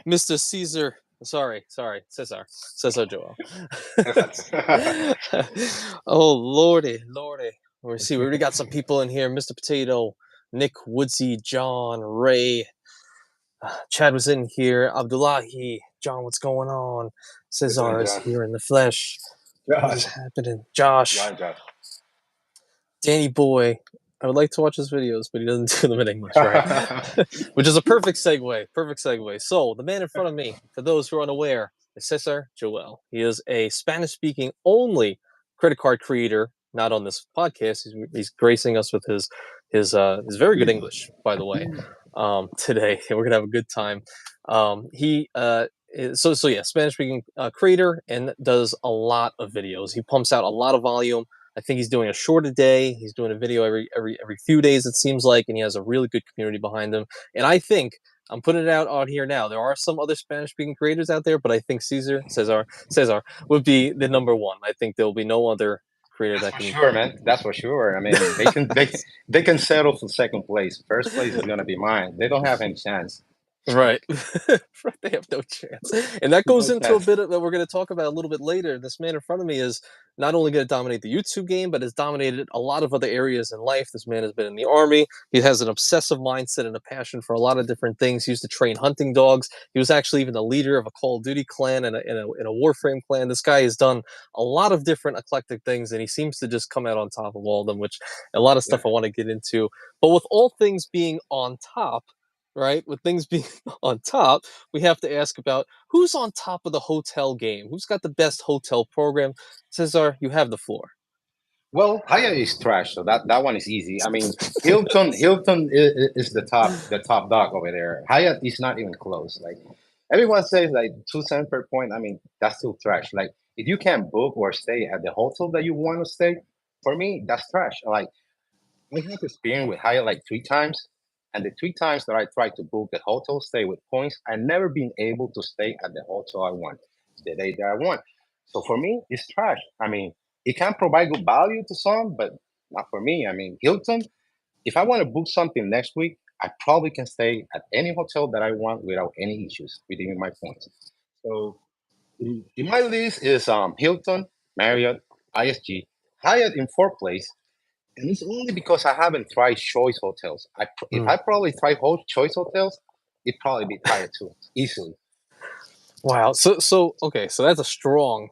Mr. Caesar. Sorry, Cesar Joel. Oh lordy. We see. We already got some people in here. Mr. Potato, Nick, Woodsy, John, Ray. Chad was in here. Abdullahi, John, what's going on? What's on, Cesar is John? here in the flesh. What is Josh. happening? Josh, Josh. Danny Boy. I would like to watch his videos, but he doesn't do them in English, right? Which is a perfect segue. So, the man in front of me, for those who are unaware, is Cesar Joel. He is a Spanish-speaking only credit card creator, not on this podcast. He's gracing us with his very good English, by the way, today. And we're gonna have a good time. He so yeah, Spanish-speaking creator and does a lot of videos. He pumps out a lot of volume. I think he's doing a short a day. He's doing a video every few days, it seems like, and he has a really good community behind him. And I think I'm putting it out here now. There are some other Spanish-speaking creators out there, but I think Cesar would be the number one. I think there will be no other creator That's that for can. sure, man. That's for sure. I mean, they can settle for second place. First place is gonna be mine. They don't have any chance. Right. They have no chance. And that goes No into a chance. bit of that we're going to talk about a little bit later. This man in front of me is not only going to dominate the YouTube game, but has dominated a lot of other areas in life. This man has been in the army. He has an obsessive mindset and a passion for a lot of different things. He used to train hunting dogs. He was actually even the leader of a Call of Duty clan and a Warframe clan. This guy has done a lot of different eclectic things, and he seems to just come out on top of all of them, which a lot of Yeah. stuff I want to get into. But with all things being on top, right? With things being on top, we have to ask about who's on top of the hotel game. Who's got the best hotel program? Cesar, you have the floor. Well, Hyatt is trash, so that one is easy. I mean, Hilton is the top dog over there. Hyatt is not even close. Like everyone says, like 2 cents per point. I mean, that's still trash. Like if you can't book or stay at the hotel that you want to stay, for me, that's trash. Like I have experience with Hyatt like 3 times, and the 3 times that I tried to book a hotel stay with points, I never been able to stay at the hotel I want the day that I want. So for me, it's trash. I mean, it can provide good value to some, but not for me. I mean, Hilton, if I want to book something next week, I probably can stay at any hotel that I want without any issues redeeming my points. So in my list is Hilton, Marriott, ISG, Hyatt in fourth place, and it's only because I haven't tried choice hotels. If Hmm. I probably try choice hotels, it'd probably be higher too, easily. Wow. So okay. So that's a strong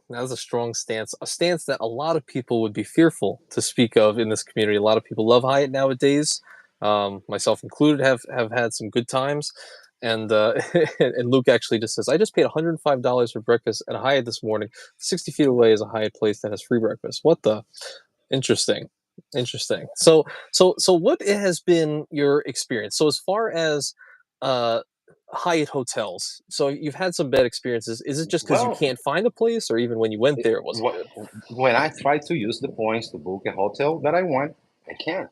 stance. A stance that a lot of people would be fearful to speak of in this community. A lot of people love Hyatt nowadays, myself included. Have had some good times. And and Luke actually just says, I just paid $105 for breakfast at a Hyatt this morning. 60 feet away is a Hyatt place that has free breakfast. What the? Interesting. Interesting. So what has been your experience? So as far as uh Hyatt hotels, so you've had some bad experiences. Is it just because you Well, can't find a place, or even when you went it, there, it wasn't wh- good? when I try to use the points to book a hotel that I want, I can't.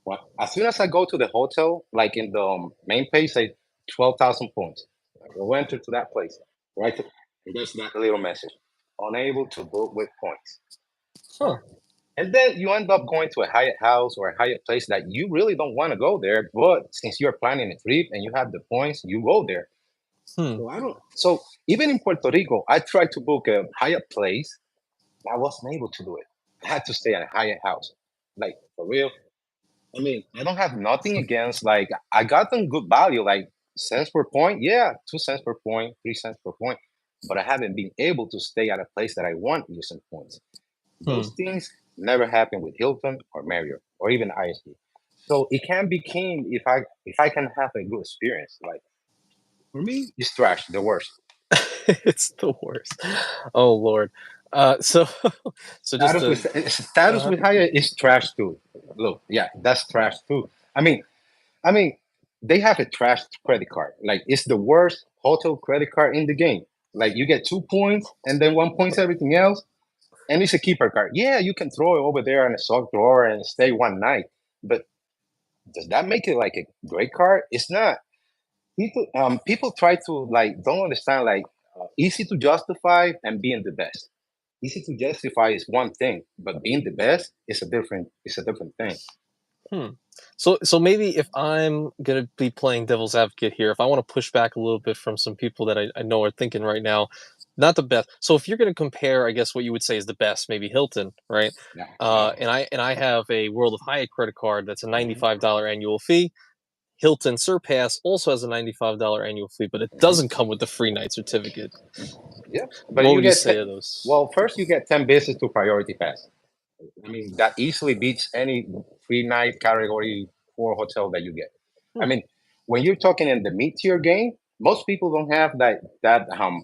Well, as soon as I go to the hotel, like in the main page, say 12,000 points. I go enter to that place, right? And there's that little message: unable to book with points. Huh. And then you end up going to a Hyatt house or a Hyatt place that you really don't want to go there, but since you're planning a trip and you have the points, you go there. Hmm. So I don't. So even in Puerto Rico, I tried to book a Hyatt place. I wasn't able to do it. I had to stay at a Hyatt house, like for real. I mean, I don't have nothing against. Like I got them good value, like cents per point. Yeah, 2 cents per point, 3 cents per point. But I haven't been able to stay at a place that I want using points. Hmm. Those things never happen with Hilton or Marriott or even ISG. So it can be keen if I can have a good experience. Like for me, it's trash, the worst. It's the worst. Oh Lord. So so just Status to with status uh, with Hyatt is trash too. Look, yeah, that's trash too. I mean, I mean, they have a trash credit card. Like it's the worst hotel credit card in the game. Like you get 2 points and then 1 point everything else, and it's a keeper card. Yeah, you can throw it over there in a sock drawer and stay one night, but does that make it like a great card? It's not. People try to like don't understand like easy to justify and being the best. Easy to justify is one thing, but being the best is a different thing. Hmm. So maybe if I'm gonna be playing devil's advocate here, if I want to push back a little bit from some people that I know are thinking right now, not the best. So if you're gonna compare, I guess what you would say is the best, maybe Hilton, right? Yeah, yeah. And I have a World of Hyatt credit card that's a Hmm. $95 annual fee. Hilton Surpass also has a $95 annual fee, but it doesn't Hmm. come with the free night certificate. Yeah, but What you would you get say to those? well. First, you get 10 visits to Priority Pass. I mean, that easily beats any free night category 4 hotel that you get. I Hmm. mean, when you're talking in the mid tier game, most people don't have that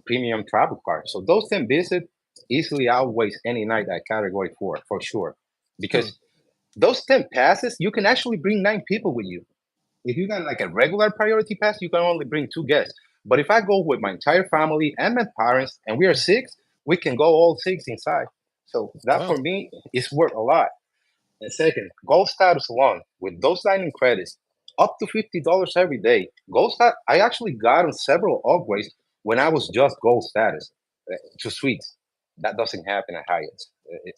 premium travel card. So those 10 visits easily outweighs any night at category 4 for sure. Hmm. Because those 10 passes, you can actually bring 9 people with you. If you got like a regular priority pass, you can only bring 2 guests. But if I go with my entire family and my parents and we are 6, we can go all 6 inside. So that Wow. for me is worth a lot. And second, gold status alone with those dining credits, up to $50 every day. Gold stat, I actually got on several upgrades when I was just gold status to suites. That doesn't happen at Hyatt.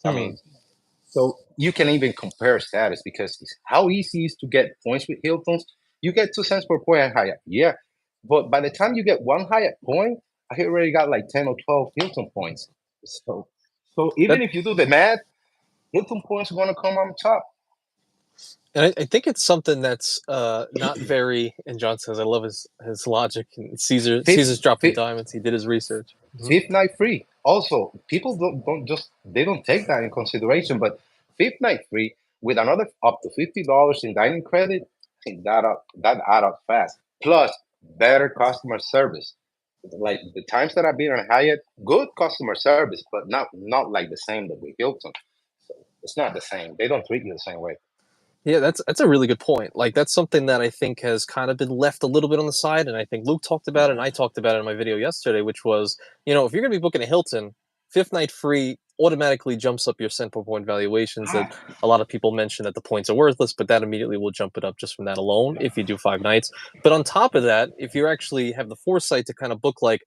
I Hmm. mean, so you can even compare status because it's how easy it is to get points with Hilton's. You get 2 cents per point at Hyatt, yeah, but by the time you get one Hyatt point, I already got like 10 or 12 Hilton points. So, so That even if you do the math, Hilton points are going to come on top. And I think it's something that's not very. And John says, "I love his logic." And Fifth, Caesar's dropping fifth, diamonds. He did his research. Mhm. fifth night free. Also, people don't just they don't take that in consideration. But fifth night free with another up to $50 in dining credit, I think that add up fast. Plus better customer service. Like the times that I've been on Hyatt, good customer service, but not like the same that we built them. So it's not the same. They don't treat you the same way. Yeah, that's a really good point. Like that's something that I think has kind of been left a little bit on the side, and I think Luke talked about it, and I talked about it in my video yesterday, which was, if you're going to be booking a Hilton, fifth night free automatically jumps up your central point valuations. That Ah, a lot of people mention that the points are worthless, but that immediately will jump it up just from that alone if you do 5 nights. But on top of that, if you actually have the foresight to kind of book like,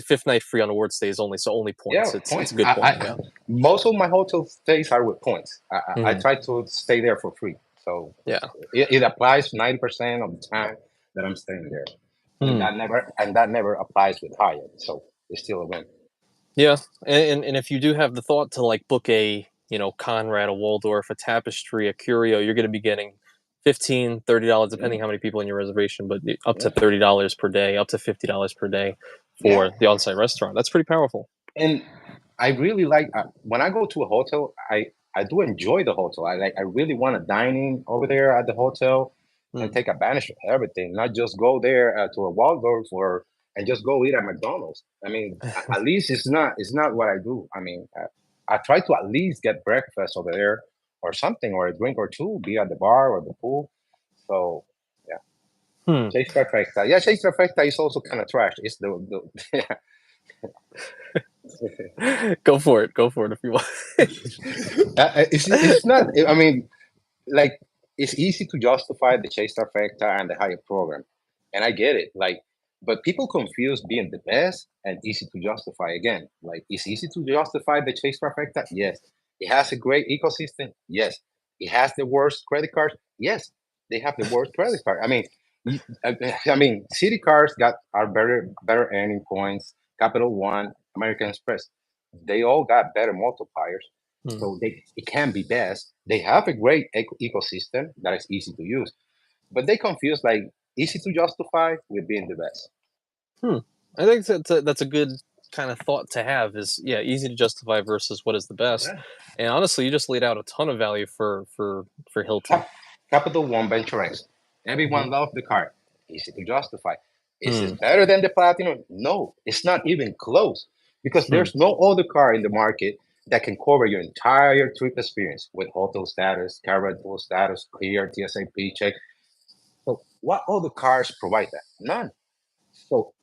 fifth night free on award stays only, so only yeah, points. It's points. a good point. Yeah. Most of my hotel stays are with points. I Mhm. try to stay there for free, so Yeah. it applies 90% of the time that I'm staying there, and Hmm. that never applies with Hyatt. So it's still a win. Yeah, and if you do have the thought to like book a Conrad, a Waldorf, a Tapestry, a Curio, you're going to be getting $15, $30, Yeah, depending how many people in your reservation, but up to yeah, $30 per day, up to $50 per day yeah. for the on-site restaurant. That's pretty powerful. And I really like when I go to a hotel. I do enjoy the hotel. I really want to dine in over there at the hotel and Hmm. take advantage of everything, not just go there to a Waldorf or and just go eat at McDonald's. I mean, at least it's not what I do. I mean, I try to at least get breakfast over there or something or a drink or two, be at the bar or the pool. So yeah, Hmm. Chase Perfecta. Yeah, Chase Perfecta is also kind of trash. It's the Go for it. Go for it if you want. it's not. I mean, like it's easy to justify the chase trifecta and the Hyatt program, and I get it. Like, but people confuse being the best and easy to justify again. Like, it's easy to justify the chase trifecta. Yes, it has a great ecosystem. Yes, it has the worst credit cards. Yes, they have the worst credit card. I mean, I mean, City Cards got are better earning points. Capital One, American Express, they all got better multipliers. Hmm. So it can be best. They have a great ecosystem that is easy to use, but they confuse like easy to justify with being the best. Hmm. I think that's a good kind of thought to have. Is yeah, easy to justify versus what is the best. Yeah. And honestly, you just laid out a ton of value for Hilton. Cap- Capital One Venture X. Hmm. Everyone loves the card. Easy to justify. Is Hmm. it better than the Platinum? No, it's not even close because Hmm. there's no other car in the market that can cover your entire trip experience with hotel status, car rental status, clear TSA check. So what other cars provide that? None. So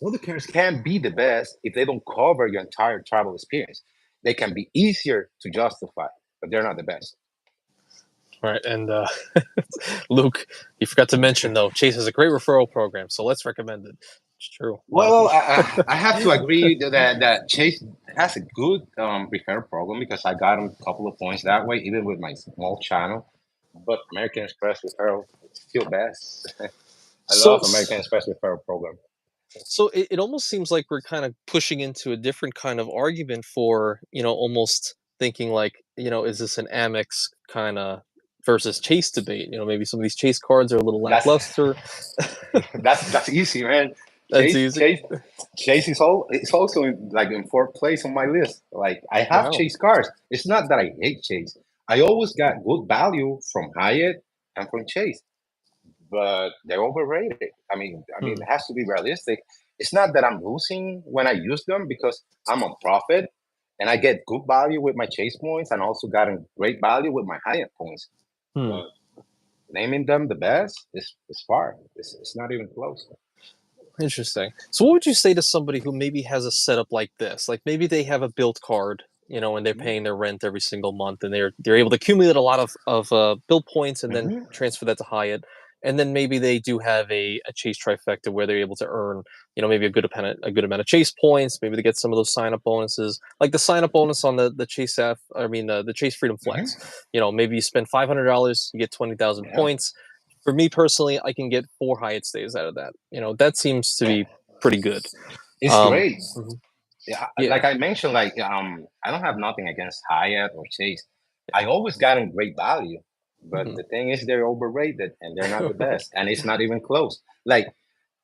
other cars can be the best if they don't cover your entire travel experience. They can be easier to justify, but they're not the best. Right, and Luke, you forgot to mention though, Chase has a great referral program, so let's recommend it. It's true. A lot of Well, people. I have to agree that Chase has a good referral program because I got him a couple of points that way, even with my small channel. but American Express referral is still best. I So love American Express referral program. it almost seems like we're kind of pushing into a different kind of argument for, almost thinking like, is this an Amex kind of versus Chase debate? Maybe some of these Chase cards are a little That's lackluster. that's easy, man. That's Chase easy. Chase Chase is it's also in fourth place on my list. Like I have Wow. Chase cars. It's not that I hate Chase. I always got good value from Hyatt and from Chase, but they're overrated. I mean, Hmm. it has to be realistic. It's not that I'm losing when I use them because I'm on profit and I get good value with my Chase points and also gotten great value with my Hyatt points. Hmm. But naming them the best is far. It's not even close. Interesting. So, what would you say to somebody who maybe has a setup like this? Like maybe they have a built card, and they're Mhm. paying their rent every single month, and they're able to accumulate a lot of bill points, and then Mhm. transfer that to Hyatt, and then maybe they do have a Chase trifecta where they're able to earn, maybe a good amount of Chase points. Maybe they get some of those sign up bonuses, like the sign up bonus on the Chase F. I mean the Chase Freedom Flex. Mhm. Maybe you spend $500, you get 20,000 Yeah. points. For me personally, I can get 4 Hyatt stays out of that. That seems to be pretty good. It's Um, great. mhm, Yeah, yeah. like I mentioned, I don't have nothing against Hyatt or Chase. I always got them great value, but Mhm. the thing is they're overrated and they're not the best, and it's not even close. Like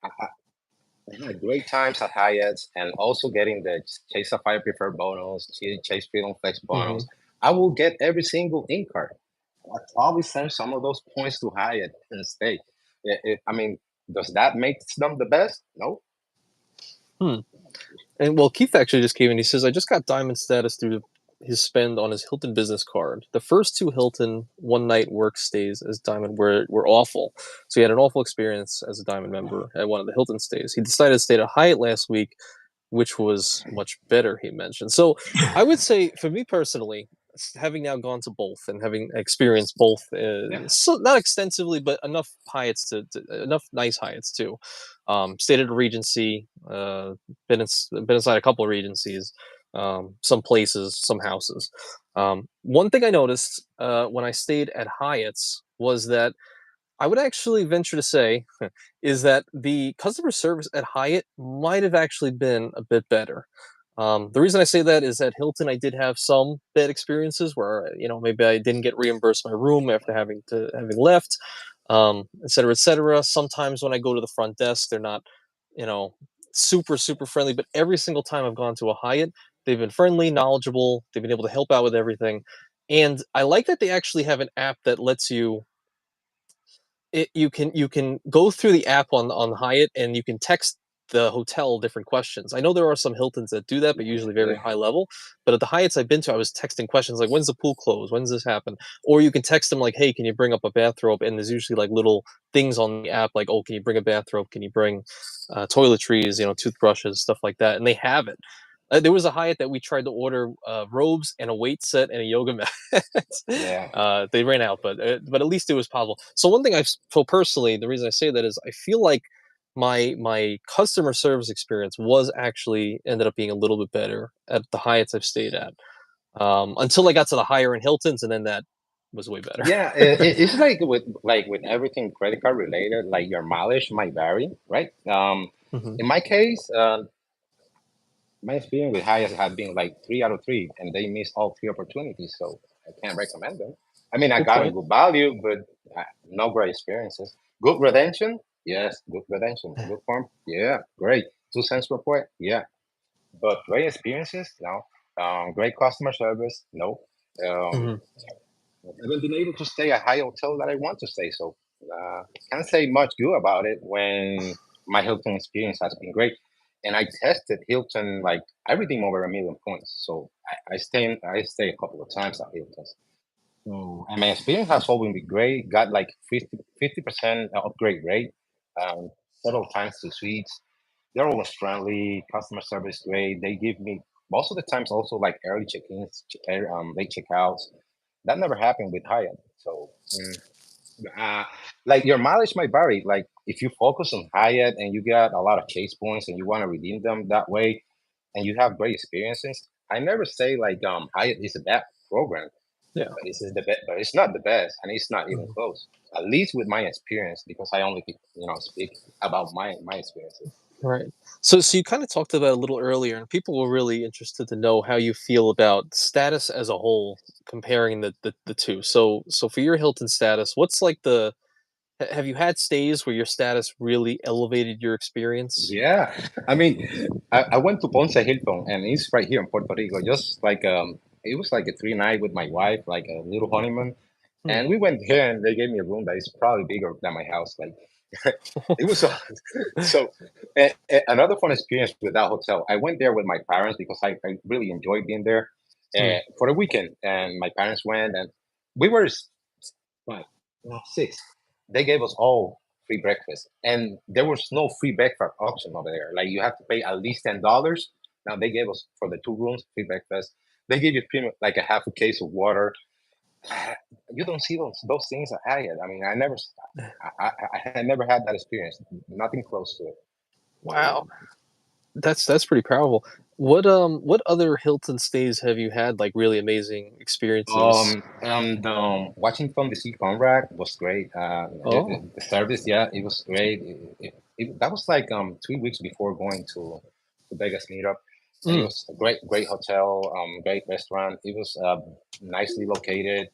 I had great times at Hyatt's and also getting the Chase Sapphire Preferred bonus, Chase Freedom Flex bonus. Mhm. I will get every single in card. I probably send some of those points to Hyatt and stay. I mean, does that make them the best? No. Hmm. And well, Keith actually just came in. He says, I just got diamond status through his spend on his Hilton business card. The first two Hilton one night work stays as diamond were awful. So he had an awful experience as a diamond member at one of the Hilton stays. He decided to stay at Hyatt last week, which was much better, he mentioned. So I would say, for me personally, having now gone to both and having experienced both, Yeah. so not extensively, but enough Hyatts enough nice Hyatts too. Stayed at a Regency, been inside a couple of Regencies, some places, some houses. One thing I noticed when I stayed at Hyatt's was that I would actually venture to say is that the customer service at Hyatt might have actually been a bit better. The reason I say that is at Hilton, I did have some bad experiences where maybe I didn't get reimbursed my room after having left, et cetera, et cetera. Sometimes when I go to the front desk, they're not, you know, super friendly. But every single time I've gone to a Hyatt, they've been friendly, knowledgeable. They've been able to help out with everything, and I like that they actually have an app that lets you can go through the app on Hyatt, and you can text the hotel different questions. I know there are some Hiltons that do that, but usually very Yeah. high level. But at the Hyatts I've been to, I was texting questions like, "When's the pool close? When's this happen?" Or you can text them like, "Hey, can you bring up a bathrobe?" And there's usually like little things on the app like, "Oh, can you bring a bathrobe? Can you bring toiletries? Toothbrushes, stuff like that." And they have it. There was a Hyatt that we tried to order robes and a weight set and a yoga mat. Yeah. They ran out, but at least it was possible. So one thing I feel personally, the reason I say that is I feel like my customer service experience was actually ended up being a little bit better at the Hyatts I've stayed at, until I got to the higher end Hiltons, and then that was way better. Yeah, it's like with everything credit card related, like your mileage might vary, right? Hmm. In my case, my experience with Hyatt has been like 3 out of 3, and they missed all 3 opportunities, so I can't recommend them. I mean, I Good got them point. good value, but no great experiences. Good redemption, yes. Good redemption, good form, yeah, great. 2 cents per point, yeah. But great experiences, no. Great customer service, no. Um, Hmm. I haven't been able to stay at high hotel that I want to stay, so can't say much good about it when my Hilton experience has been great. And I tested Hilton like everything over 1 million points, so I stay a couple of times at Hilton. So, and my experience has always been great. Got like 50% upgrade rate, um, several times to suites. They're always friendly, customer service great. They give me most of the times also like early check-ins, late checkouts. That never happened with Hyatt. So, uh, like your mileage might vary. Like if you focus on Hyatt and you got a lot of chase points and you want to redeem them that way, and you have great experiences, I never say like Hyatt is a bad program. Yeah. but this is the best. But it's not the best, and it's not even Mhm. close. At least with my experience, because I only speak about my experiences. Right. So you kind of talked about it a little earlier, and people were really interested to know how you feel about status as a whole, comparing the two. So for your Hilton status, what's like have you had stays where your status really elevated your experience? Yeah, I mean, I went to Ponce Hilton, and it's right here in Puerto Rico. Just like it was like a 3 night with my wife, like a little honeymoon. Hmm. And we went here, and they gave me a room that is probably bigger than my house. Like it was so. Another fun experience with that hotel. I went there with my parents because I really enjoyed being there Hmm. for the weekend, and my parents went, and we were five, six. They gave us all free breakfast, and there was no free breakfast option over there. Like you have to pay at least $10. Now they gave us for the 2 rooms free breakfast. They give you pretty much like a half a case of water. You don't see those things at Hyatt. I mean, I had never had that experience. Nothing close to it. Wow. That's pretty powerful. What other Hilton stays have you had like really amazing experiences? The Washington D.C. Conrad was great. Oh. The service, yeah, it was great. That was like 3 weeks before going to Vegas meetup, and it Mm. was a great hotel, great restaurant. It was nicely located,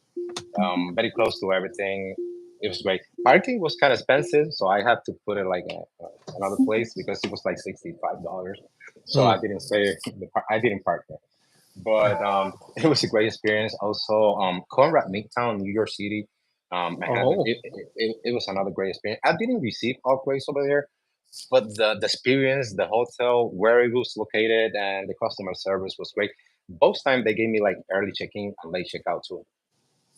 very close to everything. It was great. Parking was kind of expensive, so I had to put it like another place because it was like $65. So Mm. I didn't park there, but it was a great experience. Also, Conrad Midtown, New York City, Manhattan. Oh. It was another great experience. I didn't receive upgrades over there, but the experience, the hotel, where it was located, and the customer service was great. Both times they gave me like early check-in and late checkout too.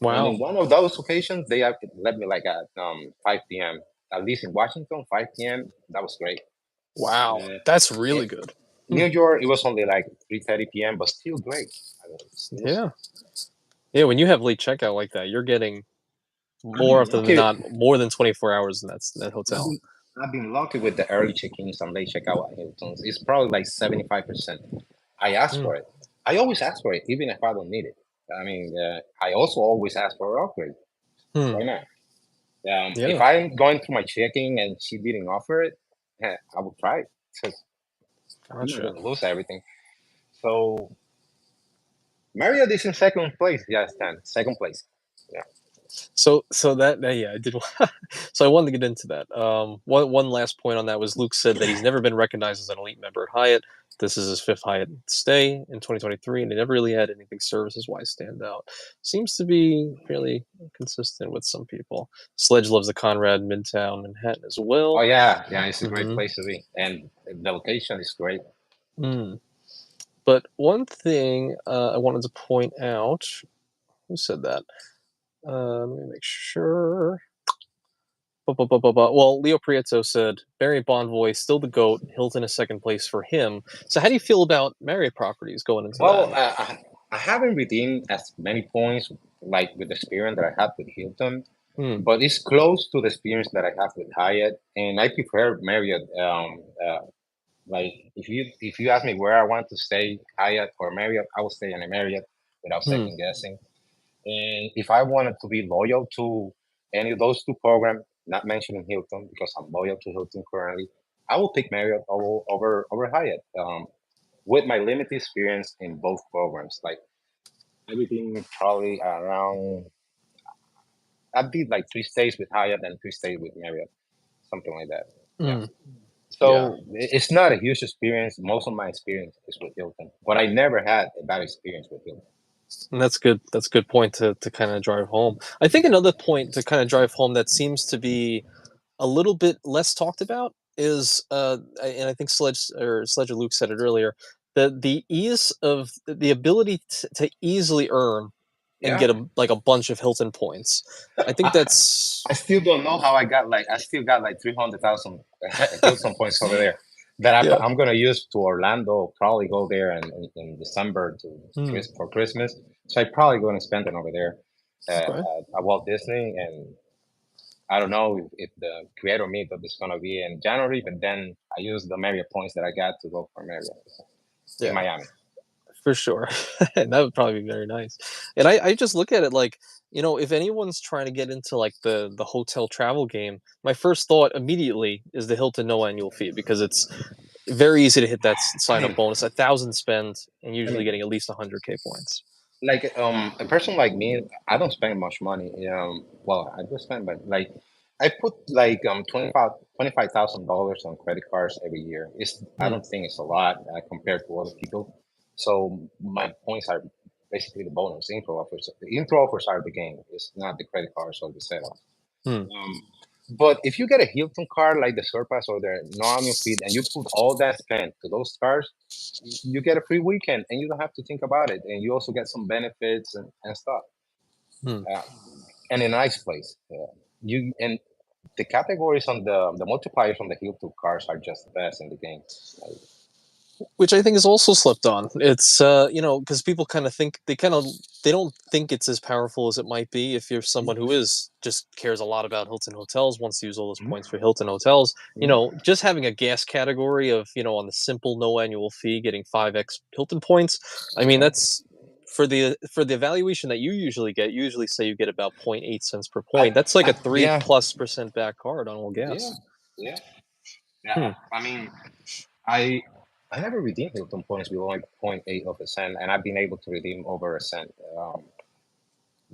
And Wow. in one of those occasions, they have let me like at 5 p.m. At least in Washington, 5 p.m. That was great. Wow. Uh, That's in really good. Hmm. New York, it was only like 3:30 p.m., but still great. I mean, it was. Yeah. Yeah, when you have late checkout like that, you're getting I've more been often than lucky. not more than 24 hours in that I've hotel. been, I've been lucky with the early check-ins and late checkout at Hilton's. It's probably like 75%. I ask Mm. for it. I always ask for it, even if I don't need it. I mean, I also always ask for an upgrade. Hmm. Why not? If Yeah. I'm going through my checking and she didn't offer it, I will try it because I'm not Gotcha. going to lose everything. So Marriott is in second place. Yeah, Stan, second place. Yeah. So that yeah, I did. So I wanted to get into that. One last point on that was Luke said that he's never been recognized as an elite member at Hyatt. This is his fifth Hyatt stay in 2023, and he never really had anything services wise stand out. Seems to be fairly consistent with some people. Sledge loves the Conrad Midtown Manhattan as Oh well. yeah, yeah. It's a great Hmm. place to be, and the location is great. Mm. But one thing I wanted to point out. Who said that? Let me make sure. Well, Leo Prieto said Marriott Bonvoy still the goat. Hilton is second place for him. So, how do you feel about Marriott properties going into that? Well, I haven't redeemed as many points like with the experience that I had with Hilton, Hmm. but it's close to the experience that I have with Hyatt, and I prefer Marriott. Like if you ask me where I want to stay, Hyatt or Marriott, I will stay in a Marriott without Hmm. second guessing. And if I wanted to be loyal to any of those two programs, not mentioning Hilton because I'm loyal to Hilton currently, I will pick Marriott over Hyatt. With my limited experience in both programs, like everything probably around. I did like 3 stays with Hyatt and 3 stays with Marriott, something like that. Yeah. Hmm. Yeah, So it's not a huge experience. Most of my experience is with Hilton, but I never had a bad experience with Hilton. and that's good. That's a good point to kind of drive home. I think another point to kind of drive home that seems to be a little bit less talked about is, and I think Sledge or Luke said it earlier, the ease of the ability to easily earn and Yeah. get a bunch of Hilton points. I think I, that's I still don't know how I still got like 300,000 Hilton points over there that yeah. I'm gonna use to Orlando. Probably go there in December Hmm. for Christmas. So I probably going to spend it over there Okay. at Walt Disney. And I don't know if the creator meetup is gonna be in January, but then I use the Marriott points that I got to go for Marriott in Yeah. Miami. for sure. And that would probably be very nice. And I just look at it like, if anyone's trying to get into like the hotel travel game, my first thought immediately is the Hilton no annual fee because it's very easy to hit that sign up I bonus, 1,000 spend, and I usually mean, getting at least 100K points. like a person like me, I don't spend much money. Well, I do spend, but like I put like 25,000 dollars on credit cards every year. I Hmm. don't think it's a lot compared to other people. So my points are basically the bonus. The intro offers are the game. It's not the credit cards or the setup. Hmm. But if you get a Hilton card like the Surpass or the non-annual fee, and you put all that spend to those cards, you get a free weekend, and you don't have to think about it, and you also get some benefits and stuff, Hmm. uh, and a nice place. You and the categories on the multipliers on the Hilton cards are just the best in the game. Like, Which I think is also slept on. It's because people kind of think they don't think it's as powerful as it might be if you're someone who is just cares a lot about Hilton Hotels, wants to use all those mhm, points for Hilton Hotels. mhm, Just having a gas category of on the simple no annual fee getting 5x Hilton points. I mean yeah. that's for the evaluation that you usually get. You usually say you get about zero point 0.8 cents per I, point. That's like a three yeah, plus percent back card on all yeah, gas. yeah, yeah. Hmm. I mean, I I never redeemed Hilton points below like 0.8 of a cent, and I've been able to redeem over a cent.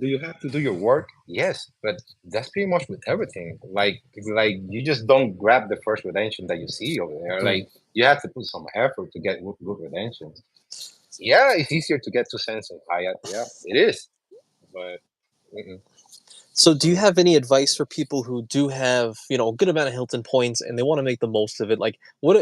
Do you have to do your work? Yes, but that's pretty much with everything. Like you just don't grab the first redemption that you see over there. Hmm. Like you have to put some effort to get good redemptions. Yeah, it's easier to get 2 cents in Hyatt. Yeah, it is. But mm-mm, So, do you mm-mm. have any advice for people who do have, a good amount of Hilton points and they want to make the most of it? Like, what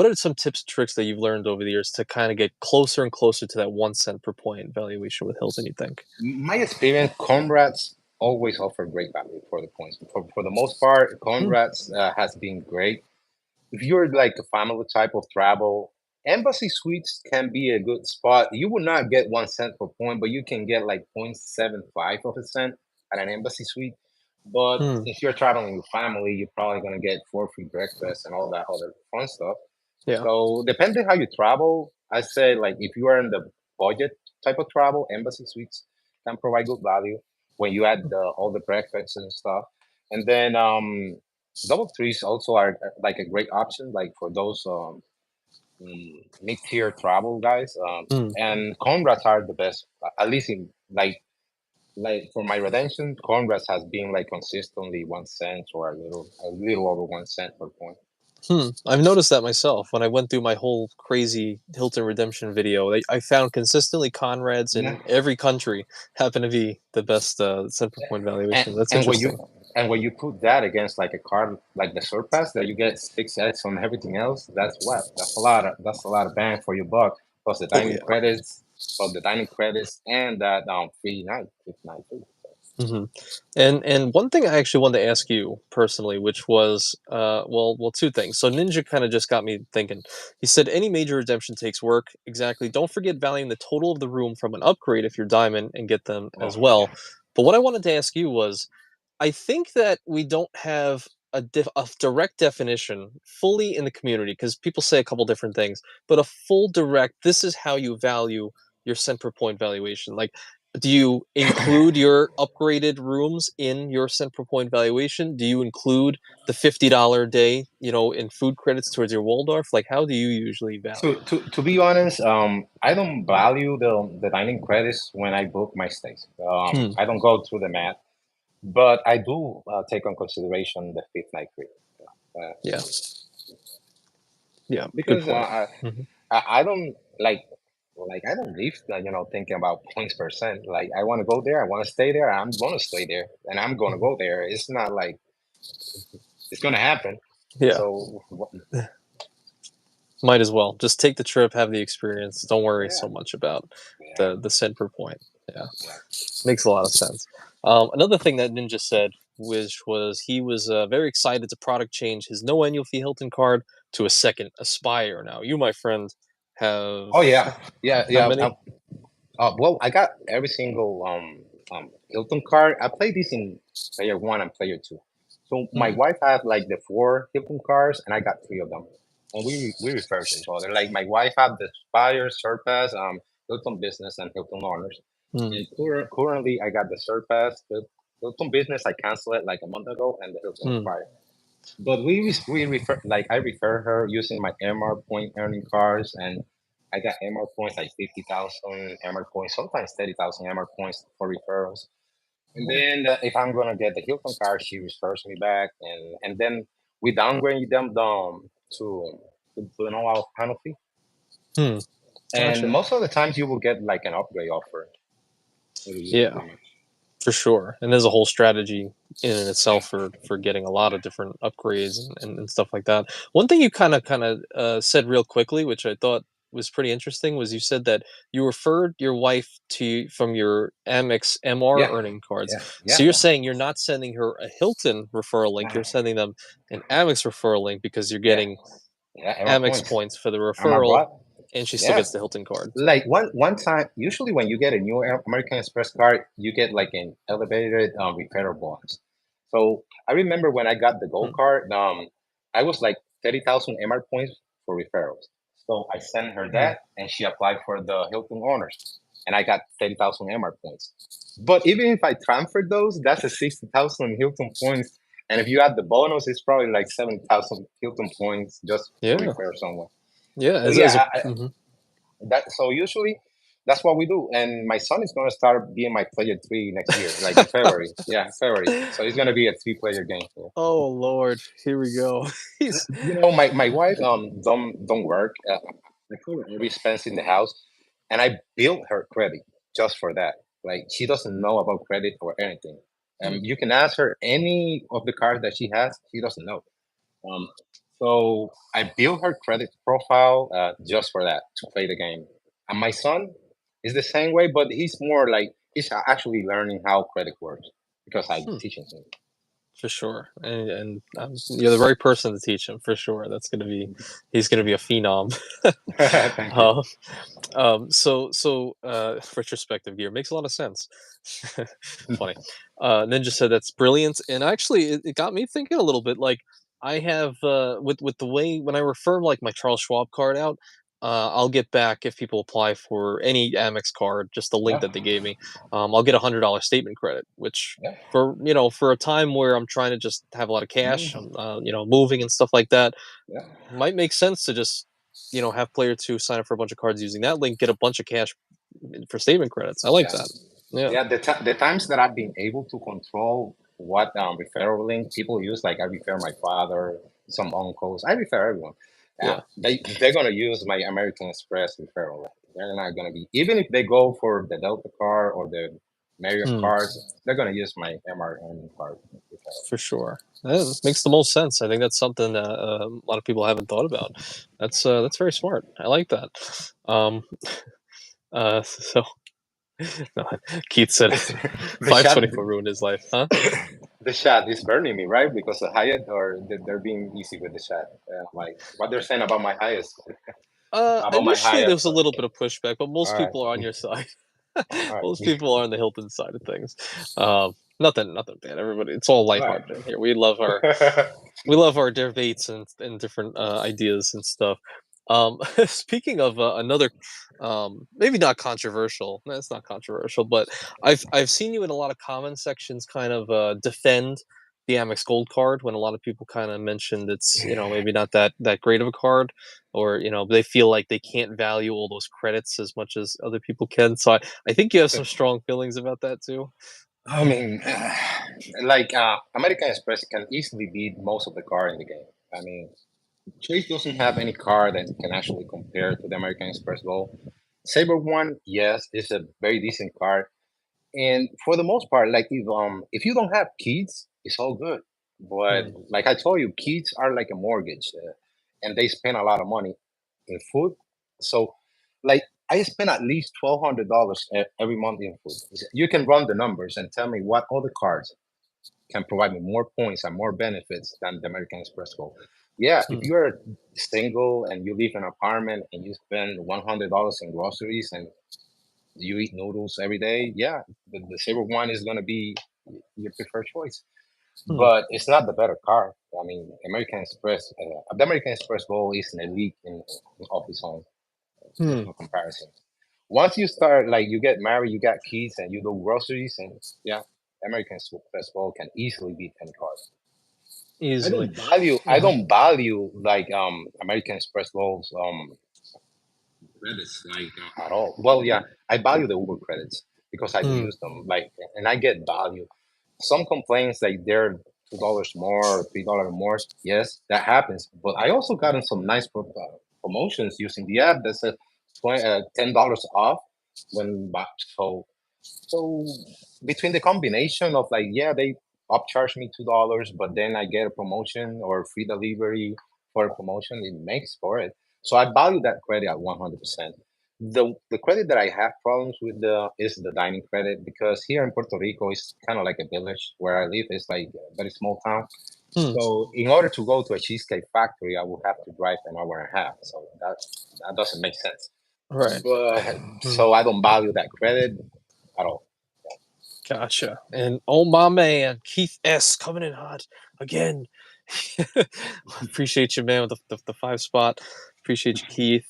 are some tips and tricks that you've learned over the years to kind of get closer and closer to that 1 cent per point valuation with Hilton? You think? My experience, Conrad's always offer great value for the points. For the most part, Hmm. Conrad's has been great. If you're like a family type of travel, embassy suites can be a good spot. You will not get 1 cent per point, but you can get like 0.75 of a cent at an embassy suite. But Hmm. since you're traveling with family, you're probably gonna get 4 free breakfast and all that other fun stuff. Yeah. So depending how you travel, I say like if you are in the budget type of travel, embassy suites can provide good value when you add all the breakfasts and stuff. And then double threes also are like a great option, like for those mid-tier travel guys. Hmm. And Conrads are the best, at least in like for my redemption, Conrads has been like consistently 1 cent or a little over 1 cent per point. Hmm. I've noticed that myself when I went through my whole crazy Hilton redemption video. I found consistently Conrads Yeah. in every country happen to be the best cent per point and, valuation. That's and when interesting. you and when you put that against like a card like the Surpass that you get 6x on everything else, that's a lot of bang for your buck. Plus the Oh dining yeah. credits, and that free night, fifth night free. Hmm. And one thing I actually wanted to ask you personally, which was well two things. So Ninja kind of just got me thinking. He said any major redemption takes work. Exactly. Don't forget valuing the total of the room from an upgrade if you're diamond and get them Oh as well. yeah. But what I wanted to ask you was I think that we don't have a direct definition fully in the community because people say a couple different things, but a full direct, this is how you value your cent per point valuation. Like, do you include your upgraded rooms in your cent per point valuation? Do you include the $50 a day, in food credits towards your Waldorf? Like, how do you usually So value? to be honest, I don't value the dining credits when I book my stays. Hmm. I don't go through the math, but I do take on consideration the fifth night free. Uh, Yeah. Yeah. Good because point. Hmm. I don't like I don't leave thinking about points percent. Like I want to go there, I want to stay there, I'm going to stay there, and I'm going to Hmm. go there. It's not like it's going to happen. Yeah. So Might as well just take the trip, have the experience. Don't worry yeah, so much about yeah, the cent per point. Yeah, yeah. makes a lot of sense. Another thing that Ninja said, which was he was very excited to product change his no annual fee Hilton card to a second Aspire. Now, you, my friend, have Oh yeah, yeah, how yeah. many? Well, I got every single Hilton card. I played this in player one and player two. So my Hmm. wife had like the four Hilton cards, and I got three of them. And we reversed each other. Like my wife had the Spire, Surpass, Hilton Business and Hilton Honors. Hmm. And currently, I got the Surpass. The Hilton Business, I canceled it like a month ago, and the Hilton Hmm. expired. But we refer like I refer her using my MR point earning cards, and I got MR points like 50,000 MR points, sometimes 30,000 MR points for referrals. And then if I'm gonna get the Hilton card, she refers me back, and then we downgrade them down to an all-out penalty. Hmm. And Gotcha. most of the times, you will get like an upgrade offer. Yeah, Pretty much. for sure. And there's a whole strategy in and Yeah, itself for getting a lot of different upgrades and stuff like that. One thing you kind of said real quickly, which I thought was pretty interesting, was you said that you referred your wife to from your Amex MR yeah, earning cards. yeah, So yeah. you're saying you're not sending her a Hilton referral link, you're sending them an Amex referral link because you're Yeah, getting yeah. MR Amex points. points for the MR referral, block. and she still Yeah. gets the Hilton card. Like one time, usually when you get a new American Express card, you get like an elevated repair bonus. So I remember when I got the gold Hmm. card, I was like 30,000 MR points for referrals. So I sent her Hmm. that, and she applied for the Hilton Honors, and I got 30,000 MR points. But even if I transferred those, that's a 60,000 Hilton points. And if you add the bonus, it's probably like 7,000 Hilton points just to Yeah, refer someone. yeah. So As a yeah, mhm. so usually that's what we do. And my son is gonna start being my player three next year, like in February. Yeah, February. So it's gonna be a three-player game. Yeah. Oh Lord, here we go. He's My wife don't work. I cover every expense in the house, and I built her credit just for that. Like she doesn't know about credit or anything. hmm, You can ask her any of the cards that she has. She doesn't know. Um, so I built her credit profile just for that to play the game. And my son is the same way, but he's more like he's actually learning how credit works because I'm hmm, teaching him. for sure, and you're the right person to teach him for sure. He's gonna be a phenom. Thank you. uh, retrospective gear makes a lot of sense. Funny. Ninja said that's brilliant, and actually, it got me thinking a little bit. Like, I have with the way when I refer like my Charles Schwab card out, I'll get back if people apply for any Amex card, just the link Yeah, that they gave me. I'll get $100 statement credit, which yeah, for a time where I'm trying to just have a lot of cash, mhm, moving and stuff like that, yeah, might make sense to just have player two sign up for a bunch of cards using that link, get a bunch of cash for statement credits. I like yeah. that. Yeah, Yeah, the times that I've been able to control what referral link people use, like I refer my father, some uncles, I refer everyone. yeah. They're gonna use my American Express referral link. They're not gonna be even if they go for the Delta card or the Marriott Hmm, cards, they're gonna use my MRN card referral. for sure. That makes the most sense. I think that's something a lot of people haven't thought about. That's very smart. I like that. Um, so no, Keith said The five chat, twenty four ruined his life, huh? the chat is burning me, right? Because of Hyatt, or they're being easy with the chat. Like what they're saying about my highest, about my Initially there Hyatt. was a little bit of pushback, but All most right, people are on your side. all right, Most people are on the Hilton side of things. Nothing bad. Everybody, it's all all lighthearted in here. We love our debates and different ideas and stuff. Speaking of another, maybe not controversial. No, it's not controversial, but I've seen you in a lot of comment sections kind of defend the Amex Gold card when a lot of people kind of mentioned it's right. maybe not that great of a card, or they feel like they can't value all those credits as much as other people can. So I think you have some strong feelings about that too. I mean, like American Express can easily beat most of the car in the game. I mean, Chase doesn't have any car that can actually compare to the American Express Gold. Saber One, yes, is a very decent car, and for the most part, like if you don't have kids, it's all good. But Hmm. like I told you, kids are like a mortgage, and they spend a lot of money in food. So, like I spend at least $1,200 every month in food. You can run the numbers and tell me what other cars can provide me more points and more benefits than the American Express Gold. Yeah, if Hmm. you're single and you live in an apartment and you spend $100 in groceries and you eat noodles every day, yeah, the Saber one is going to be your preferred choice. Hmm. But it's not the better car. I mean, the American Express Gold is an elite of its own. There's Hmm. no comparison. once you start, like, you get married, you got kids, and you do groceries, and yeah, American Express can easily beat any card. Easily. I Uh-huh. don't value like American Express credits like at all. Well, yeah, I value the Uber credits because I do Mm, use them, like, and I get value. Some complaints like they're $2 more, $3 more. Yes, that happens. But I also gotten some nice promotions using the app that says $10 off so between the combination of, like, yeah, they upcharge me $2, but then I get a promotion or free delivery for a promotion, it makes for it. So I value that credit at 100%. The credit that I have problems with is the dining credit, because here in Puerto Rico it's kind of like a village where I live. It's like a very small town. mm, So in order to go to a cheesecake factory, I would have to drive an hour and a half. So that doesn't make sense. right. But Mm, so I don't value that credit at all. gotcha. And oh my man, Keith S coming in hot again. Appreciate you, man, with the 5 spot. Appreciate you, Keith.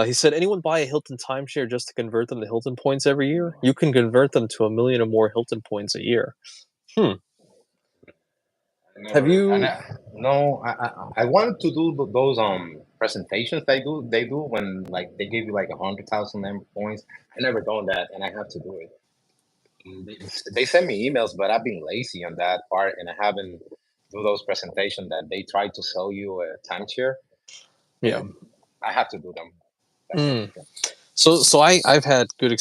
He said, anyone buy a Hilton timeshare just to convert them to Hilton points every year? You can convert them to 1 million or more Hilton points a year. Hmm. Have Never, you? no, I wanted to do those presentations they do when, like, they give you like 100,000 points. I never done that, and I have to do it. They send me emails, but I've been lazy on that part, and I haven't do those presentations that they try to sell you a timeshare, Yeah. and I have to do them Mm. definitely. So I've had good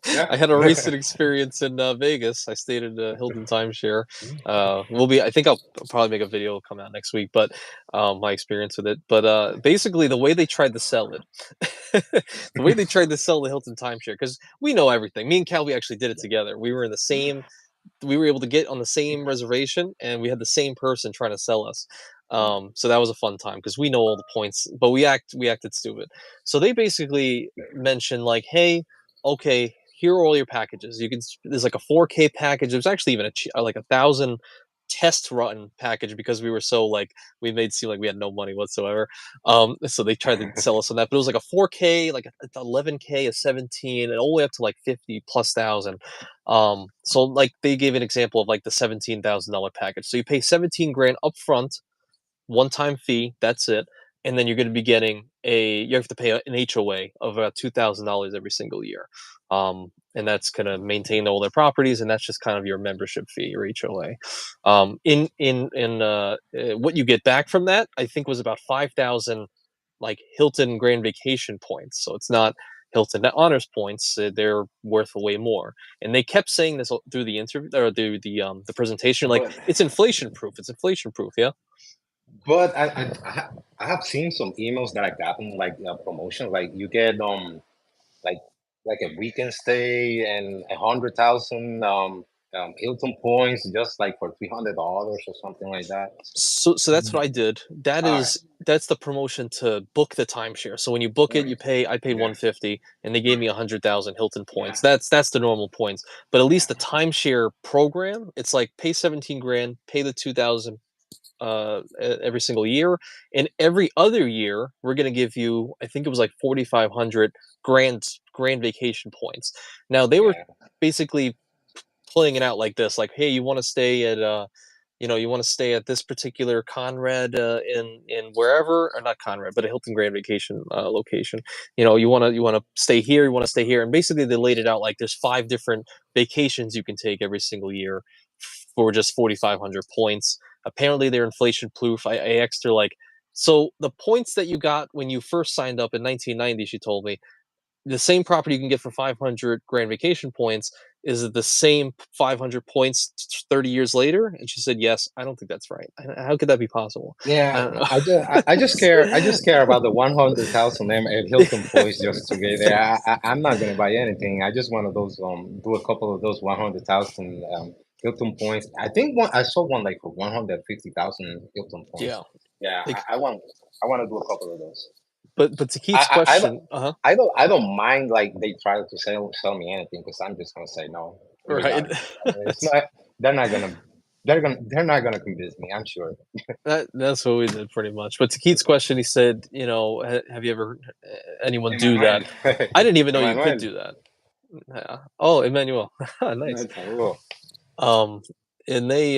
Yeah. I had a recent experience in Vegas. I stayed at a Hilton timeshare. I think I'll probably make a video come out next week, but my experience with it. But basically, the way they tried to sell it, the way they tried to sell the Hilton timeshare, because we know everything. Me and Cal, we actually did it together. We were able to get on the same reservation, and we had the same person trying to sell us. So that was a fun time because we know all the points, but we acted stupid. So they basically mentioned like, "Hey, okay, here are all your packages. There's like a 4K package. There's actually even like 1,000 test run package because we were so like we made it seem like we had no money whatsoever. So they tried to sell us on that, but it was like a 4K, like a 11K, a 17, and all the way up to like 50 plus thousand. So like they gave an example of like the $17,000 package. So you pay 17 grand upfront, one time fee, that's it. And then you're going to be getting you have to pay an HOA of about $2,000 every single year. And that's going to maintain all their properties. And that's just kind of your membership fee, your HOA. What you get back from that, I think was about 5,000 like Hilton Grand Vacation points. So it's not Hilton Honors points. They're worth way more. And they kept saying this through the interview or through the presentation, like but it's inflation proof. It's inflation proof. Yeah. but I have seen some emails that I gotten, like, promotion, like you get like a weekend stay and 100,000 Hilton points just like for $300 or something like that. So that's what I did. All right. That's the promotion to book the timeshare. So when you book it, you pay. I paid Yeah. 150, and they gave me 100,000 Hilton Yeah. points. That's the normal points. But at Yeah. least the timeshare program, it's like pay 17 grand, pay the 2,000 every single year, and every other year we're gonna give you. I think it was like 4,500 grand vacation points. Now they were Yeah. basically playing it out like this, like, hey, you want to stay at you want to stay at this particular Conrad in wherever, or not Conrad, but a Hilton Grand Vacation location. You want to stay here, you want to stay here, and basically they laid it out like there's 5 different vacations you can take every single year for just 4,500 points. Apparently they're inflation proof. I asked her like, so the points that you got when you first signed up in 1990, she told me the same property you can get for 500 grand vacation points, is it the same 500 points 30 years later? And she said yes. I don't think that's right. How could that be possible? I Yeah, don't know. I just care about the 100,000 at Hilton points just to get there. I'm not gonna buy anything. I just want of those do a couple of those 100,000 Hilton points. I think I saw one like for 150,000 Hilton points. Yeah, Yeah, like, I want to do a couple of those. but to Keith's I don't question, uh-huh, I don't mind like they try to sell me anything, because I'm just gonna say no right. regardless. I mean, it's not they're not gonna they're not gonna convince me. I'm sure. That's what we did pretty much. But to Keith's question, he said, have you ever anyone do Emmanuel. that. I didn't even know you could Emmanuel. do that. Yeah. Oh, Emmanuel. Nice. Saludos. Um, and they,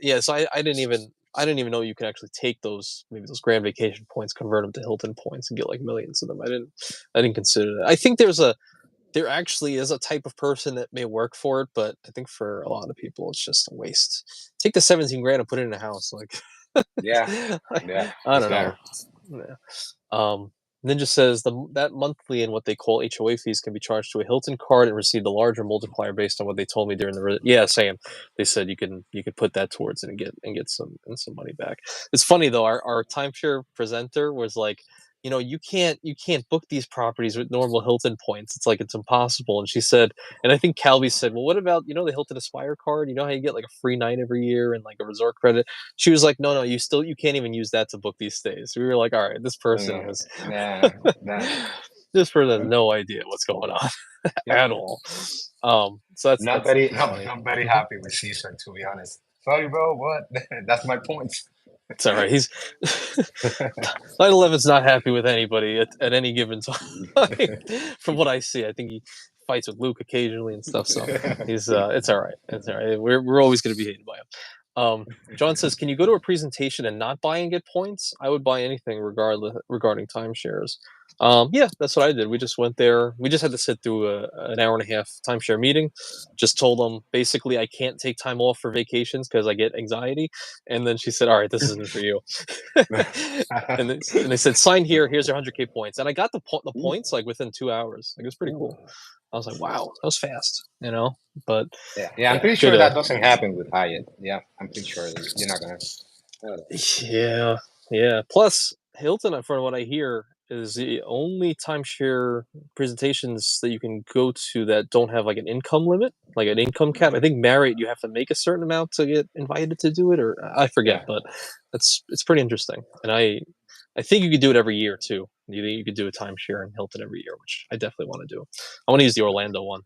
yeah. So I didn't even know you can actually take those maybe those Grand Vacation points, convert them to Hilton points, and get like millions of them. I didn't consider that. I think there actually is a type of person that may work for it, but I think for a lot of people, it's just a waste. Take the 17 grand and put it in a house. Like, Yeah, yeah, I it's don't know. better. Yeah. Ninja says that monthly and what they call HOA fees can be charged to a Hilton card and receive the larger multiplier based on what they told me during the yeah, same. They said you could put that towards it and get some money back. It's funny though. Our timeshare presenter was like, you can't book these properties with normal Hilton points. It's like it's impossible. And she said, and I think Calby said, well, what about the Hilton Aspire card? You know how you get like a free night every year and like a resort credit. She was like, no, you can't even use that to book these stays. We were like, all right, this person has Yeah, that, this person has no idea what's going on yep. at all. So Not that's very, funny. not very Mhm. happy with Cesar, to be honest. Sorry, bro. What? That's my points. It's all right. He's 9/11's not happy with anybody at any given time. From what I see, I think he fights with Luke occasionally and stuff. So he's it's all right. It's all right. We're always going to be hated by him. John says, "Can you go to a presentation and not buy and get points? I would buy anything regardless regarding timeshares." Yeah, that's what I did. We just went there. We just had to sit through an hour and a half timeshare meeting. Just told them basically I can't take time off for vacations because I get anxiety. And then she said, "All right, this isn't for you." And they said, "Sign here. Here's your 100K points." And I got the points like within 2 hours. Like it was pretty cool. I was like, "Wow, that was fast," But Yeah, yeah. I'm yeah, pretty good. sure that doesn't happen with Hyatt. Yeah, I'm pretty sure you're not gonna. Yeah, yeah. Plus, Hilton, from what I hear, is the only timeshare presentations that you can go to that don't have like an income limit, like an income cap. I think Marriott, you have to make a certain amount to get invited to do it, or I forget, Yeah. but it's pretty interesting. And I think you could do it every year too. You could do a timeshare in Hilton every year, which I definitely want to do. I want to use the Orlando one.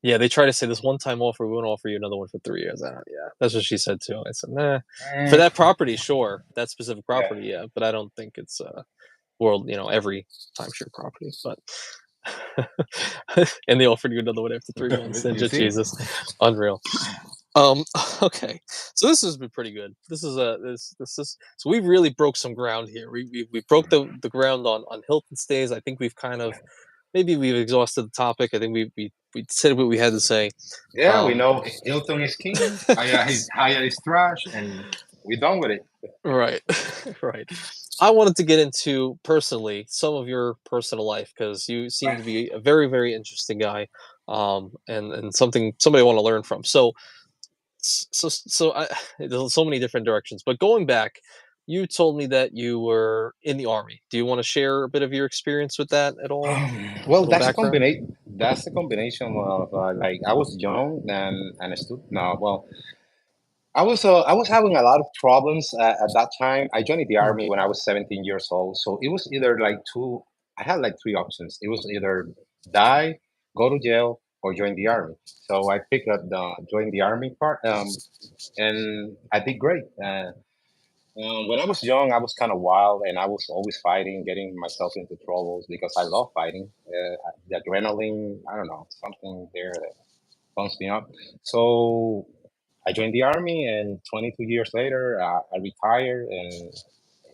Yeah, they try to say this one time offer, we won't offer you another one for 3 years. Yeah, that's what she said too. I said, nah. For Mm, that property, sure, that specific yeah. property, yeah, but I don't think it's world, every timeshare property. But and they offered you another one after 3 months. You Ninja, see? Jesus, unreal. Um, okay, so this has been pretty good. This is so we really broke some ground here. We broke the ground on Hilton stays. I think we've kind of maybe we've exhausted the topic. I think we said what we had to say. Yeah, we Um, know Hilton is king, Hyatt is trash, and we're done with it. right, right. I wanted to get into personally some of your personal life because you seem to be a very, very interesting guy, and somebody I want to learn from. So there's so many different directions. But going back, you told me that you were in the army. Do you want to share a bit of your experience with that at all? Well, A little that's a background. combination. That's a combination of like I was young and a student. No, well, I was having a lot of problems at that time. I joined the Mm, army when I was 17 years old. So it was either like two. I had like three options. It was either die, go to jail, or join the army. So I picked up the join the army part, and I did great. When I was young, I was kind of wild, and I was always fighting, getting myself into troubles because I love fighting. The adrenaline, I don't know, something there that pumps me up. So I joined the army, and 22 years later, I retired, and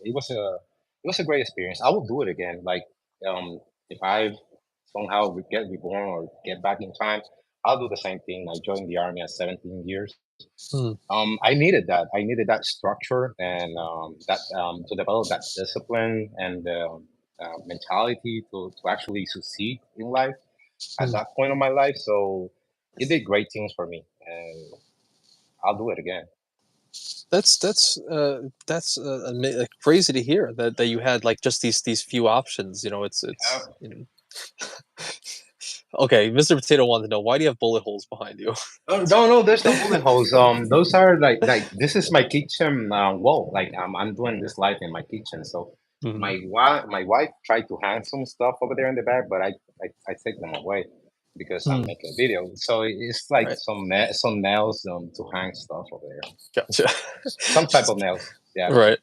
it was a great experience. I will do it again. Like if I somehow get reborn or get back in time, I'll do the same thing. I joined the army at 17 years. mm, I needed that. I needed that structure and that to develop that discipline and mentality to actually succeed in life at mm. that point of my life. So it did great things for me, and I'll do it again. Like, crazy to hear that you had like just these few options. Uh, Okay, Mr. Potato wanted to know why do you have bullet holes behind you? oh, no, no, there's no bullet holes. Those are like this is my kitchen wall. Like I'm doing this live in my kitchen. So Mhm, my wife tried to hang some stuff over there in the back, but I take them away because I'm mm, making a video. So it's like right, some nails to hang stuff over there. gotcha. Some type of nails. Yeah. Right.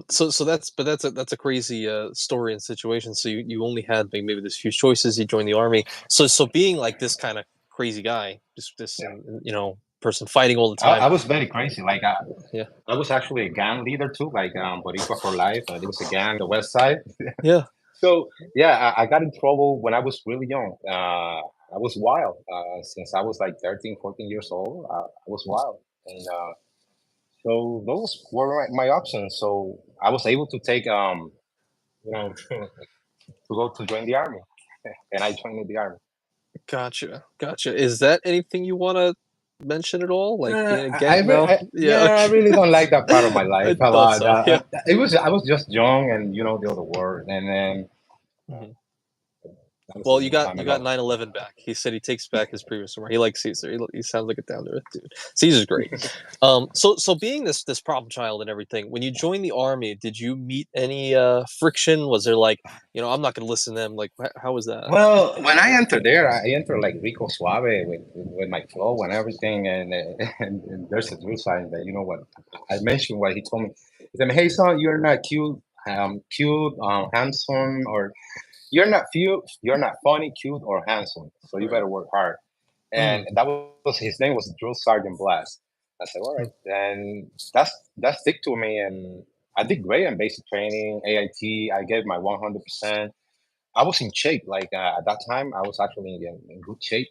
So that's a crazy story and situation. So you only had like, maybe this few choices. You joined the army. So being like this kind of crazy guy, just this Yeah. person fighting all the I, time. I was very crazy. Like Yeah, I was actually a gang leader too, like Boricua for Life. There was a gang, the West Side. yeah. So yeah, I got in trouble when I was really young. I was wild since I was like 13, 14 years old. I was wild, and so those were my options. So I was able to take to go to join the army, and I joined the army. Gotcha. Is that anything you want to mention at all? Like being a gang? No. Yeah. Yeah, I Okay. really don't like that part of my I life a thought lot. so. Yeah. I was just young, and the other word, and then uh, Mhm. that was a Well, long time you got ago. 9/11 back. He said he takes back his previous remark. He likes Caesar. He sounds like a down to earth dude. Caesar's great. So being this problem child and everything, when you joined the army, did you meet any friction? Was there like, I'm not going to listen to them? Like, how was that? Well, when I entered there, I entered like Rico Suave with my flow and everything, and there's a drill sign that what I mentioned what he told me. He said, "Hey son, you're not handsome, or you're not funny, cute, or handsome. So you Right. better work hard." And Mm. that was his name was Drill Sergeant Blast. I said, "All right," and that stick to me, and I did great in basic training, AIT. I gave my 100%. I was in shape. Like at that time, I was actually in good shape,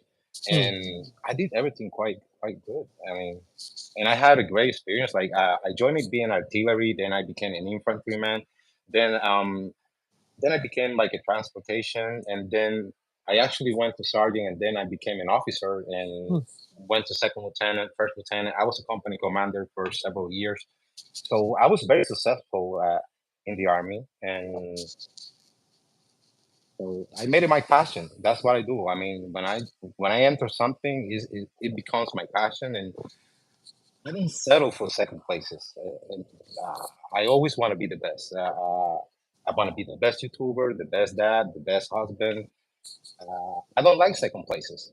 Mm. and I did everything quite good. I mean, and I had a great experience. Like I joined it being artillery, then I became an infantryman, then then I became like a transportation, and then I actually went to sergeant, and then I became an officer and Mm. went to second lieutenant, first lieutenant. I was a company commander for several years, so I was very successful in the army, and so I made it my passion. That's what I do. I mean, when I enter something, it becomes my passion, and I don't settle for second places. I always want to be the best. I want to be the best YouTuber, the best dad, the best husband. I don't like second places.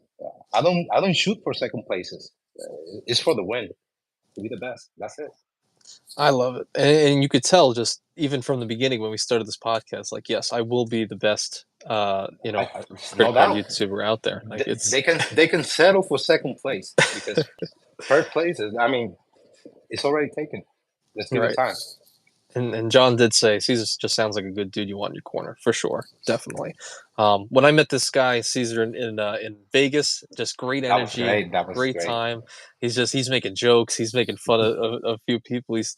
I don't shoot for second places. It's for the win, to be the best. That's it. I love it, and you could tell just even from the beginning when we started this podcast. Like, yes, I will be the best. No Credit card doubt. YouTuber out there. Like, it's They can settle for second place because first place is. I mean, it's already taken. Let's give it right. time. And John did say Caesar just sounds like a good dude you want in your corner for sure, definitely. When I met this guy Caesar in Vegas, just great That was energy, great. That was great great. time. He's making jokes, he's making fun of a few people. He's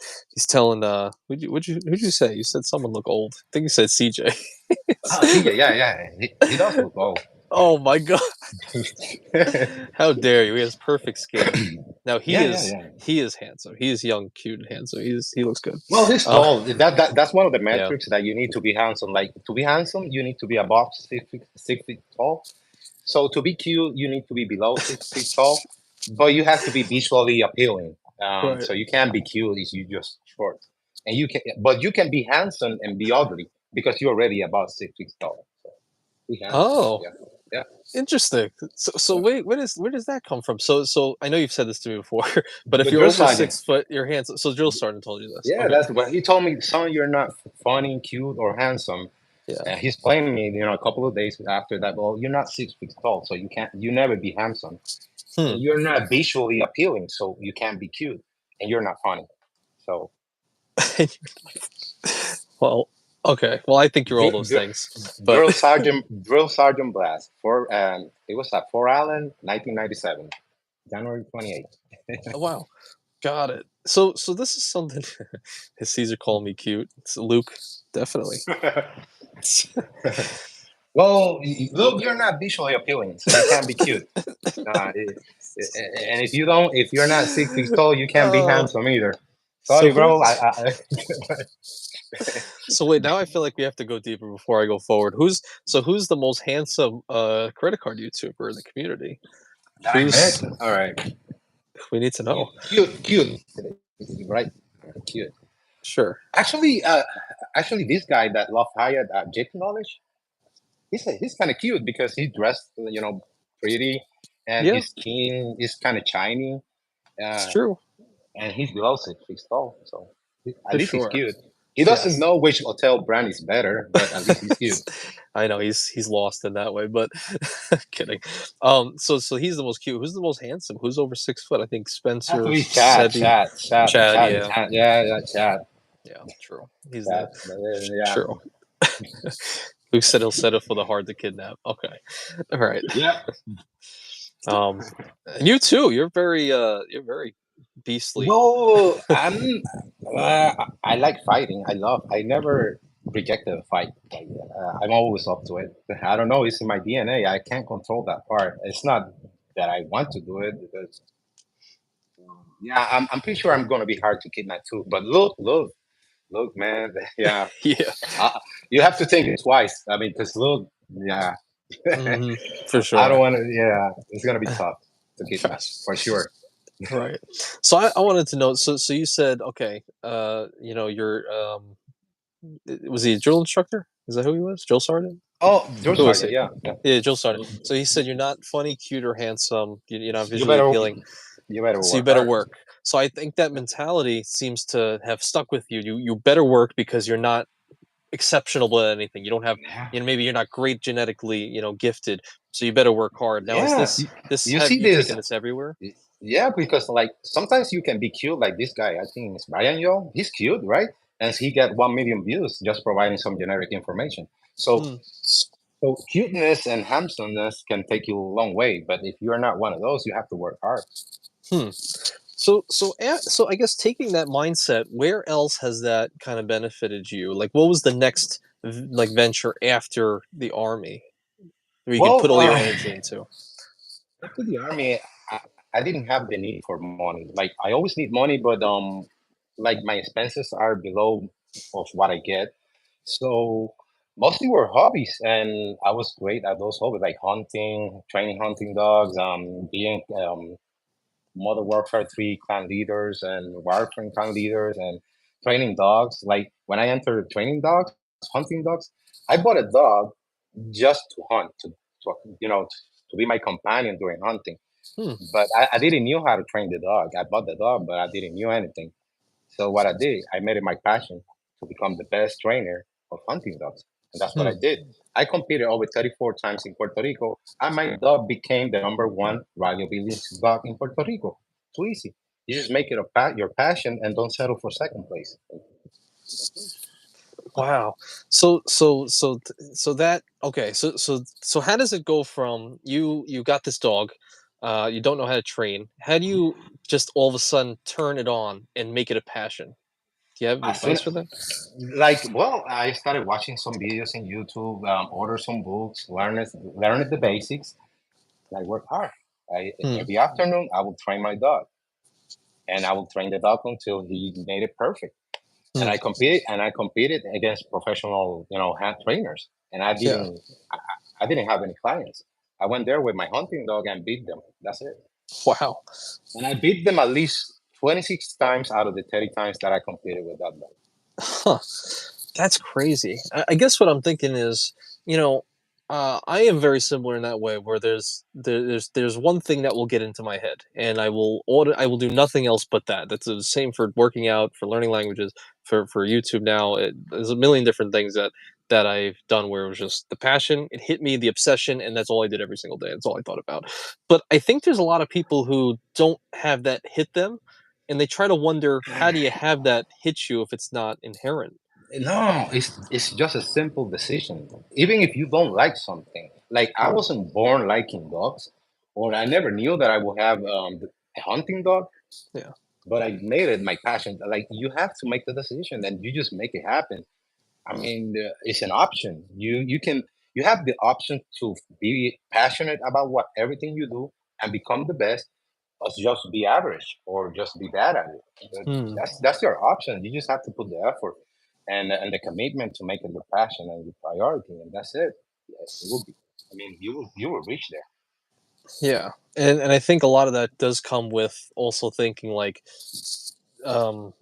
telling who'd you say? You said someone look old. I think you said CJ. Oh, CJ, yeah. He does look old. Oh my god! How dare you? He has perfect skin. Now Yeah. he is handsome. He is young, cute, and handsome. He looks good. Well, he's Uh, tall. That's one of the yeah. metrics that you need to be handsome. Like to be handsome, you need to be above 6 feet tall. So to be cute, you need to be below 6 feet tall. But you have to be visually appealing. Right. So you can't be cute if you just short. And but you can be handsome and be ugly because you're already about 6 feet tall. So be handsome. Oh, Yeah, yeah. interesting. So Yeah. wait, where does that come from? So I know you've said this to me before, but if The you're drill over sergeant. 6 foot, your hands. So drill sergeant told you this. Yeah, Okay. that's what he told me. Son, you're not funny, cute, or handsome. Yeah. And he's playing me, a couple of days after that. Well, you're not 6 feet tall, so you never be handsome. Hmm. And you're not visually appealing, so you can't be cute. And you're not funny. So, Well, okay. Well, I think you're all those things, but drill sergeant blast for it was at Fort Allen, 1997, January 28th. wow, got it. So this is something. His Caesar called me cute. It's Luke, definitely. Well, look, you're not visually appealing, so you can't be cute. Uh, it- and if you're not 6 feet tall, you can't be uh, handsome either. so Sorry, who? bro. So wait, now I feel like we have to go deeper before I go forward. Who's the most handsome credit card YouTuber in the community? I met. Who's All right. we need to know. Cute. Right. Cute. Sure. Actually, actually, this guy that love Hyatt, Jake Knowledge, he's kind of cute because he's dressed, pretty, and Yeah, his skin is kind of shiny, it's uh, true and he's below 6 feet tall. So at for least he's sure. cute. He doesn't Yes. know which hotel brand is better, but at least he's cute. I know he's lost in that way, but kidding. So he's the most cute. Who's the most handsome? Who's over 6 foot? I think Has to Spencer be Chad, said he. Chad, Chad, Chad, Chad is yeah, yeah, yeah, Chad, yeah, true. He's Chad, the yeah, true. Who said he'll settle for the hard to kidnap? Okay, all right. yeah. Um, and you too. You're very beastly. Well, I like fighting. I never rejected a fight. I'm always up to it. I don't know. It's in my DNA. I can't control that part. It's not that I want to do it because yeah, I'm pretty sure I'm gonna be hard to kidnap too. But look, man. Yeah, Yeah, uh, you have to think it twice. I mean, because look, yeah, hmm for I don't sure. want to. Yeah, it's gonna be tough to kidnap for sure. Right. So I wanted to know. So you said okay. You're was he a drill instructor? Is that who he was? Drill sergeant? Oh, George Who was Sergeant, he? yeah, yeah. Yeah, drill sergeant. So he said you're not funny, cute, or handsome. You're not You visually better appealing. you better So you work better hard. work. So I think that mentality seems to have stuck with you. You better work because you're not exceptional at anything. You don't have, Yeah. maybe you're not great genetically, gifted. So you better work hard. Now, is Yes, this you have see you this. taken this everywhere? Yeah, because like sometimes you can be cute like this guy. I think it's Brian Yo. He's cute, right? And he get 1 million views just providing some generic information. So, Hmm. so cuteness and handsomeness can take you a long way. But if you're not one of those, you have to work hard. Hmm. So I guess taking that mindset, where else has that kind of benefited you? Like, what was the next like venture after the army where you could put Well, all your energy into? after the army, I, I didn't have the need for money. Like I always need money, but like my expenses are below of what I get. So mostly were hobbies, and I was great at those hobbies, like hunting, training hunting dogs, being Modern Warfare 3 clan leaders and Warframe clan leaders, and training dogs. Like when I entered training dogs, hunting dogs, I bought a dog just to hunt, to to be my companion during hunting. Hmm. But I didn't know how to train the dog. I bought the dog, but I didn't know anything. So what I did, I made it my passion to become the best trainer of hunting dogs, and that's what I Hmm. did. I competed over 34 times in Puerto Rico, and my dog became the number one reliability dog in Puerto Rico. Too easy. You just make it your passion and don't settle for second place. Wow. So that okay. So how does it go from you got this dog, you don't know how to train. How do you just all of a sudden turn it on and make it a passion? Do you have As soon advice for that? well, I started watching some videos in YouTube, order some books, learn the basics, and I work hard. Hmm. Every afternoon, I will train my dog, and I will train the dog until he made it perfect. Hmm. And I competed against professional, hand trainers, and Yeah. I didn't have any clients. I went there with my hunting dog and beat them. That's it. Wow. And I beat them at least 26 times out of the 30 times that I competed with that dog. Huh. That's crazy. I guess what I'm thinking is, you know, I am very similar in that way, where there's one thing that will get into my head, and I will do nothing else but that. That's the same for working out, for learning languages, for YouTube now. There's a million different things that I've done where it was just the passion, it hit me, the obsession, and that's all I did every single day. That's all I thought about. But I think there's a lot of people who don't have that hit them, and they try to wonder how do you have that hit you if it's not inherent. No, it's just a simple decision. Even if you don't like something, like I wasn't born liking dogs, or I never knew that I would have a hunting dog, Yeah. but I made it my passion. Like you have to make the decision, and you just make it happen. I mean, it's an option. You have the option to be passionate about what everything you do and become the best, or just be average or just be bad at it. But Hmm. that's your option. You just have to put the effort and the commitment to make it your passion and your priority, and that's it. Yes, it will be. I mean, you will reach there. Yeah, and I think a lot of that does come with also thinking um,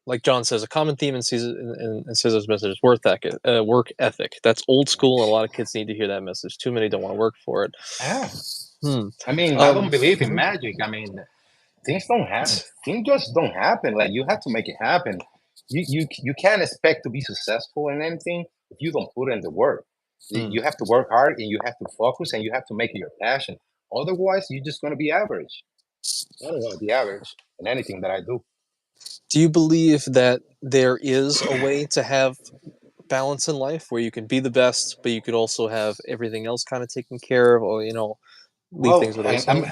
like John says, a common theme in Caesar's message is work ethic. That's old school, and a lot of kids need to hear that message. Too many don't want to work for it. Yeah. Hmm. I mean, I don't believe in magic. I mean, things don't happen. Things just don't happen. Like you have to make it happen. you can't expect to be successful in anything if you don't put in the work. Hmm. You have to work hard and you have to focus and you have to make it your passion. Otherwise, you're just going to be average. I don't want to be average in anything that I do. Do you believe that there is a way to have balance in life where you can be the best, but you could also have everything else kind of taken care of, or leave Well, things with wayside?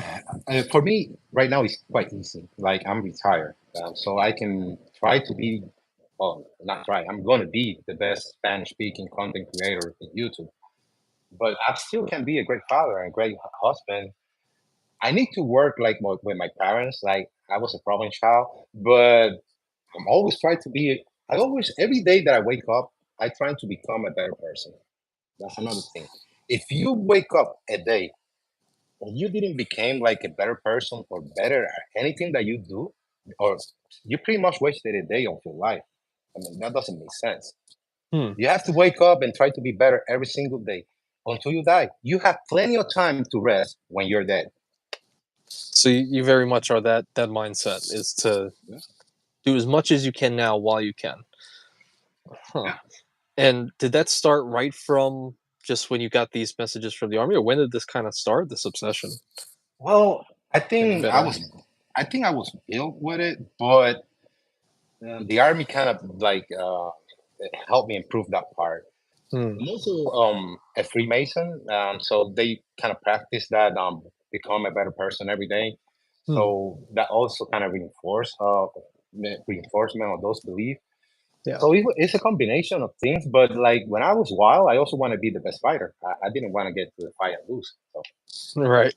for me right now it's quite easy. Like I'm retired, so I can try to be. Well, not try. I'm going to be the best Spanish-speaking content creator in YouTube. But I still can be a great father and a great husband. I need to work like with my parents. Like I was a problem child, but I'm always trying to be. I always every day that I wake up, I try to become a better person. That's another thing. If you wake up a day and you didn't become like a better person or better at anything that you do, or you pretty much wasted a day of your life. I mean that doesn't make sense. Hmm. You have to wake up and try to be better every single day until you die. You have plenty of time to rest when you're dead. So you very much are that mindset is to Yeah. do as much as you can now while you can. Huh. Yeah. And did that start right from just when you got these messages from the army, or when did this kind of start? This obsession Well, getting better. I think I was built with it, but the army kind of like it helped me improve that part. Hmm. I'm also a Freemason, so they kind of practice that become a better person every day. Hmm. So that also kind of reinforcement of those beliefs. Yeah. So it's a combination of things. But like when I was wild, I also want to be the best fighter. I didn't want to get to the fight and lose. So Right.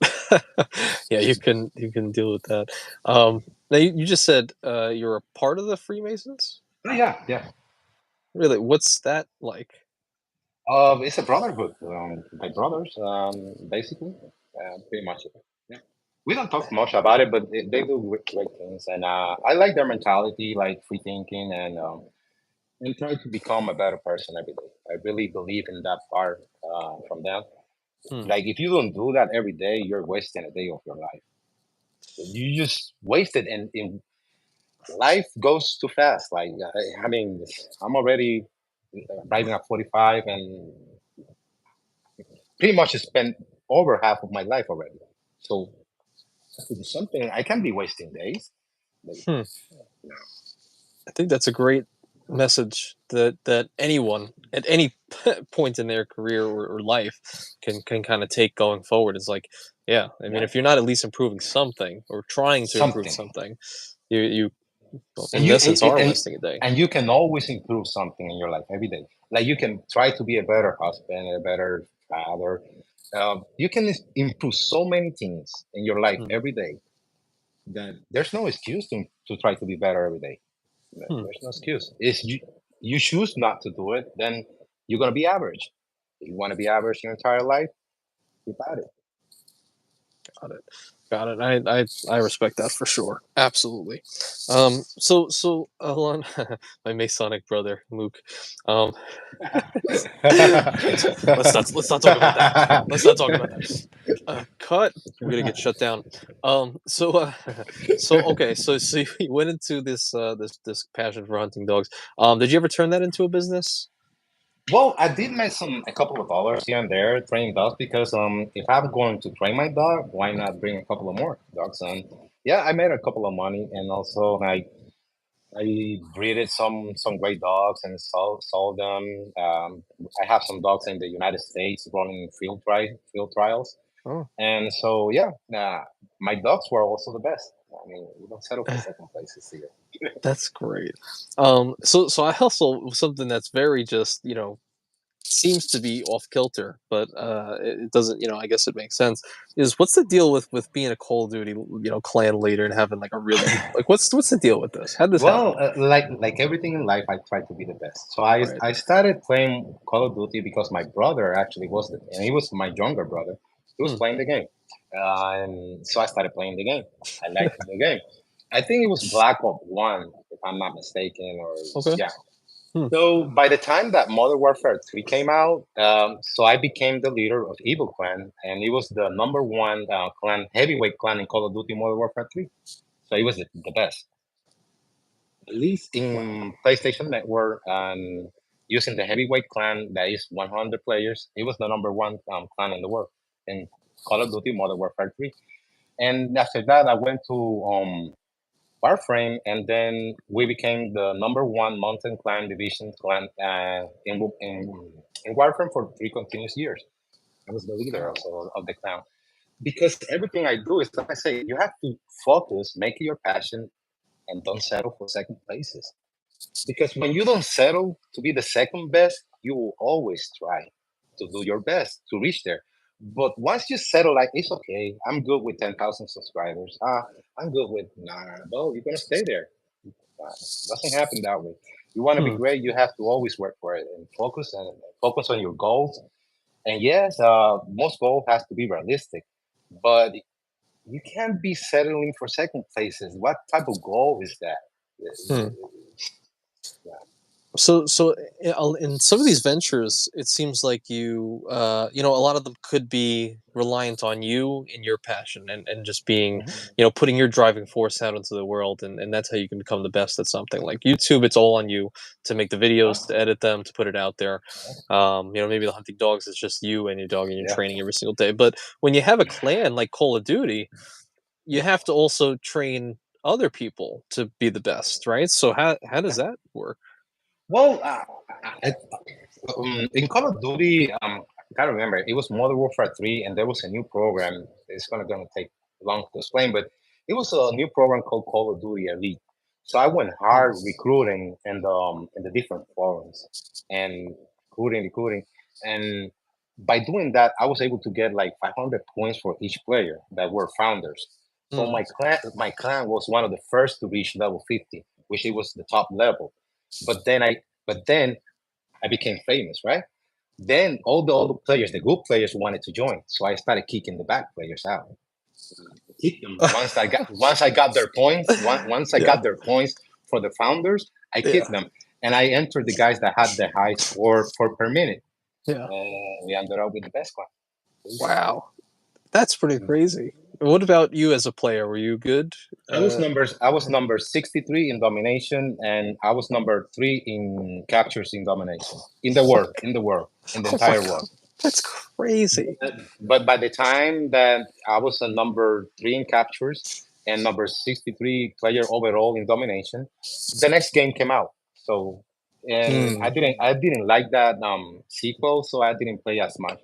Yeah, you can deal with that. Now you just said you're a part of the Freemasons. oh, yeah, yeah. Really, what's that like? It's a brotherhood by brothers, basically. Pretty much. Yeah. We don't talk much about it, but they do great things, and I like their mentality, like free thinking, and try to become a better person every day. I really believe in that part from them. Hmm. Like if you don't do that every day, you're wasting a day of your life. You just waste it, and life goes too fast. Like I mean, I'm already riding at 45, and pretty much spent over half of my life already. So to do something, I can't be wasting days. Like, Hmm. no. I think that's a great message that anyone at any point in their career or life can kind of take going forward. Is like, yeah, I mean, Yeah, if you're not at least improving something or trying to improve something, something, you well, and in essence are wasting a day. you can always improve something in your life every day. Like you can try to be a better husband, a better father. You can improve so many things in your life Hmm. every day that there's no excuse to try to be better every day. Hmm. There's no excuse. It's you choose not to do it, then you're gonna be average. If you want to be average your entire life, keep at it. Got it. Got it. I respect that for sure. Absolutely. So Alon, my Masonic brother Luke. Um, let's not talk about that. Let's not talk about that. Cut. We're gonna get shut down. So okay. So you went into this passion for hunting dogs. Did you ever turn that into a business? Well, I did make a couple of dollars here and there training dogs because if I'm going to train my dog, why not bring a couple of more dogs? And yeah, I made a couple of money, and also I breeded some great dogs and sold them. I have some dogs in the United States running field trials, Oh, and so yeah, my dogs were also the best. I mean, we don't settle for second places here. that's great. So I also something that's very just seems to be off kilter, but it doesn't. I guess it makes sense. Is what's the deal with being a Call of Duty clan leader and having like a really like what's the deal with this? How did this happen? Well, like everything in life, I try to be the best. So Right. I started playing Call of Duty because my brother actually and he was my younger brother. He was Hmm. playing the game, and so I started playing the game. I liked the game. I think it was Black Ops One, if I'm not mistaken, or Okay. yeah. Hmm. So by the time that Modern Warfare 3 came out, so I became the leader of Evil Clan, and it was the number one clan, heavyweight clan in Call of Duty Modern Warfare 3. So it was the best. at least in PlayStation Network and using the heavyweight clan that is 100 players. It was the number one clan in the world in Call of Duty Modern Warfare 3. And after that, I went to Warframe, and then we became the number one mountain clan division clan in Warframe for 3 continuous years. I was the leader Wow. also of the clan because everything I do is like I say, you have to focus, make it your passion, and don't settle for second places. Because when you don't settle to be the second best, you will always try to do your best to reach there. But once you settle, like it's okay, I'm good with 10,000 subscribers. I'm good with nah. Well, you're gonna stay there. Doesn't happen that way. You want to be Hmm. great, you have to always work for it and focus on your goals. And yes, most goals has to be realistic, but you can't be settling for second places. What type of goal is that? Hmm. Yeah. So in some of these ventures, it seems like a lot of them could be reliant on you and your passion and just being, Mhm. putting your driving force out into the world, and that's how you can become the best at something. Like YouTube, it's all on you to make the videos, Uh-huh. to edit them, to put it out there. Maybe the hunting dogs is just you and your dog and your Yeah. training every single day. But when you have a clan like Call of Duty, you have to also train other people to be the best, right? So how does that work? Well, in Call of Duty, I can't remember. It was Modern Warfare 3, and there was a new program. It's gonna take long to explain, but it was a new program called Call of Duty Elite. So I went Hmm. hard recruiting in the different forums and recruiting, and by doing that, I was able to get like 500 points for each player that were founders. So Hmm. my clan was one of the first to reach level 50, which it was the top level. But then I became famous, right? Then all the other players, the good players, wanted to join, so I started kicking the bad players out. Kick them once I got their points. Once I Yeah. got their points for the founders, I Yeah. kicked them, and I entered the guys that had the high score per minute. Yeah. We ended up with the best one. Wow. That's pretty crazy. What about you as a player? Were you good? Uh, I was number 63 in domination, and I was number 3 in captures in domination in the oh my entire god, world. that's crazy. But by the time that I was a number 3 in captures and number 63 player overall in domination, the next game came out. So and Hmm. I didn't like that sequel, so I didn't play as much.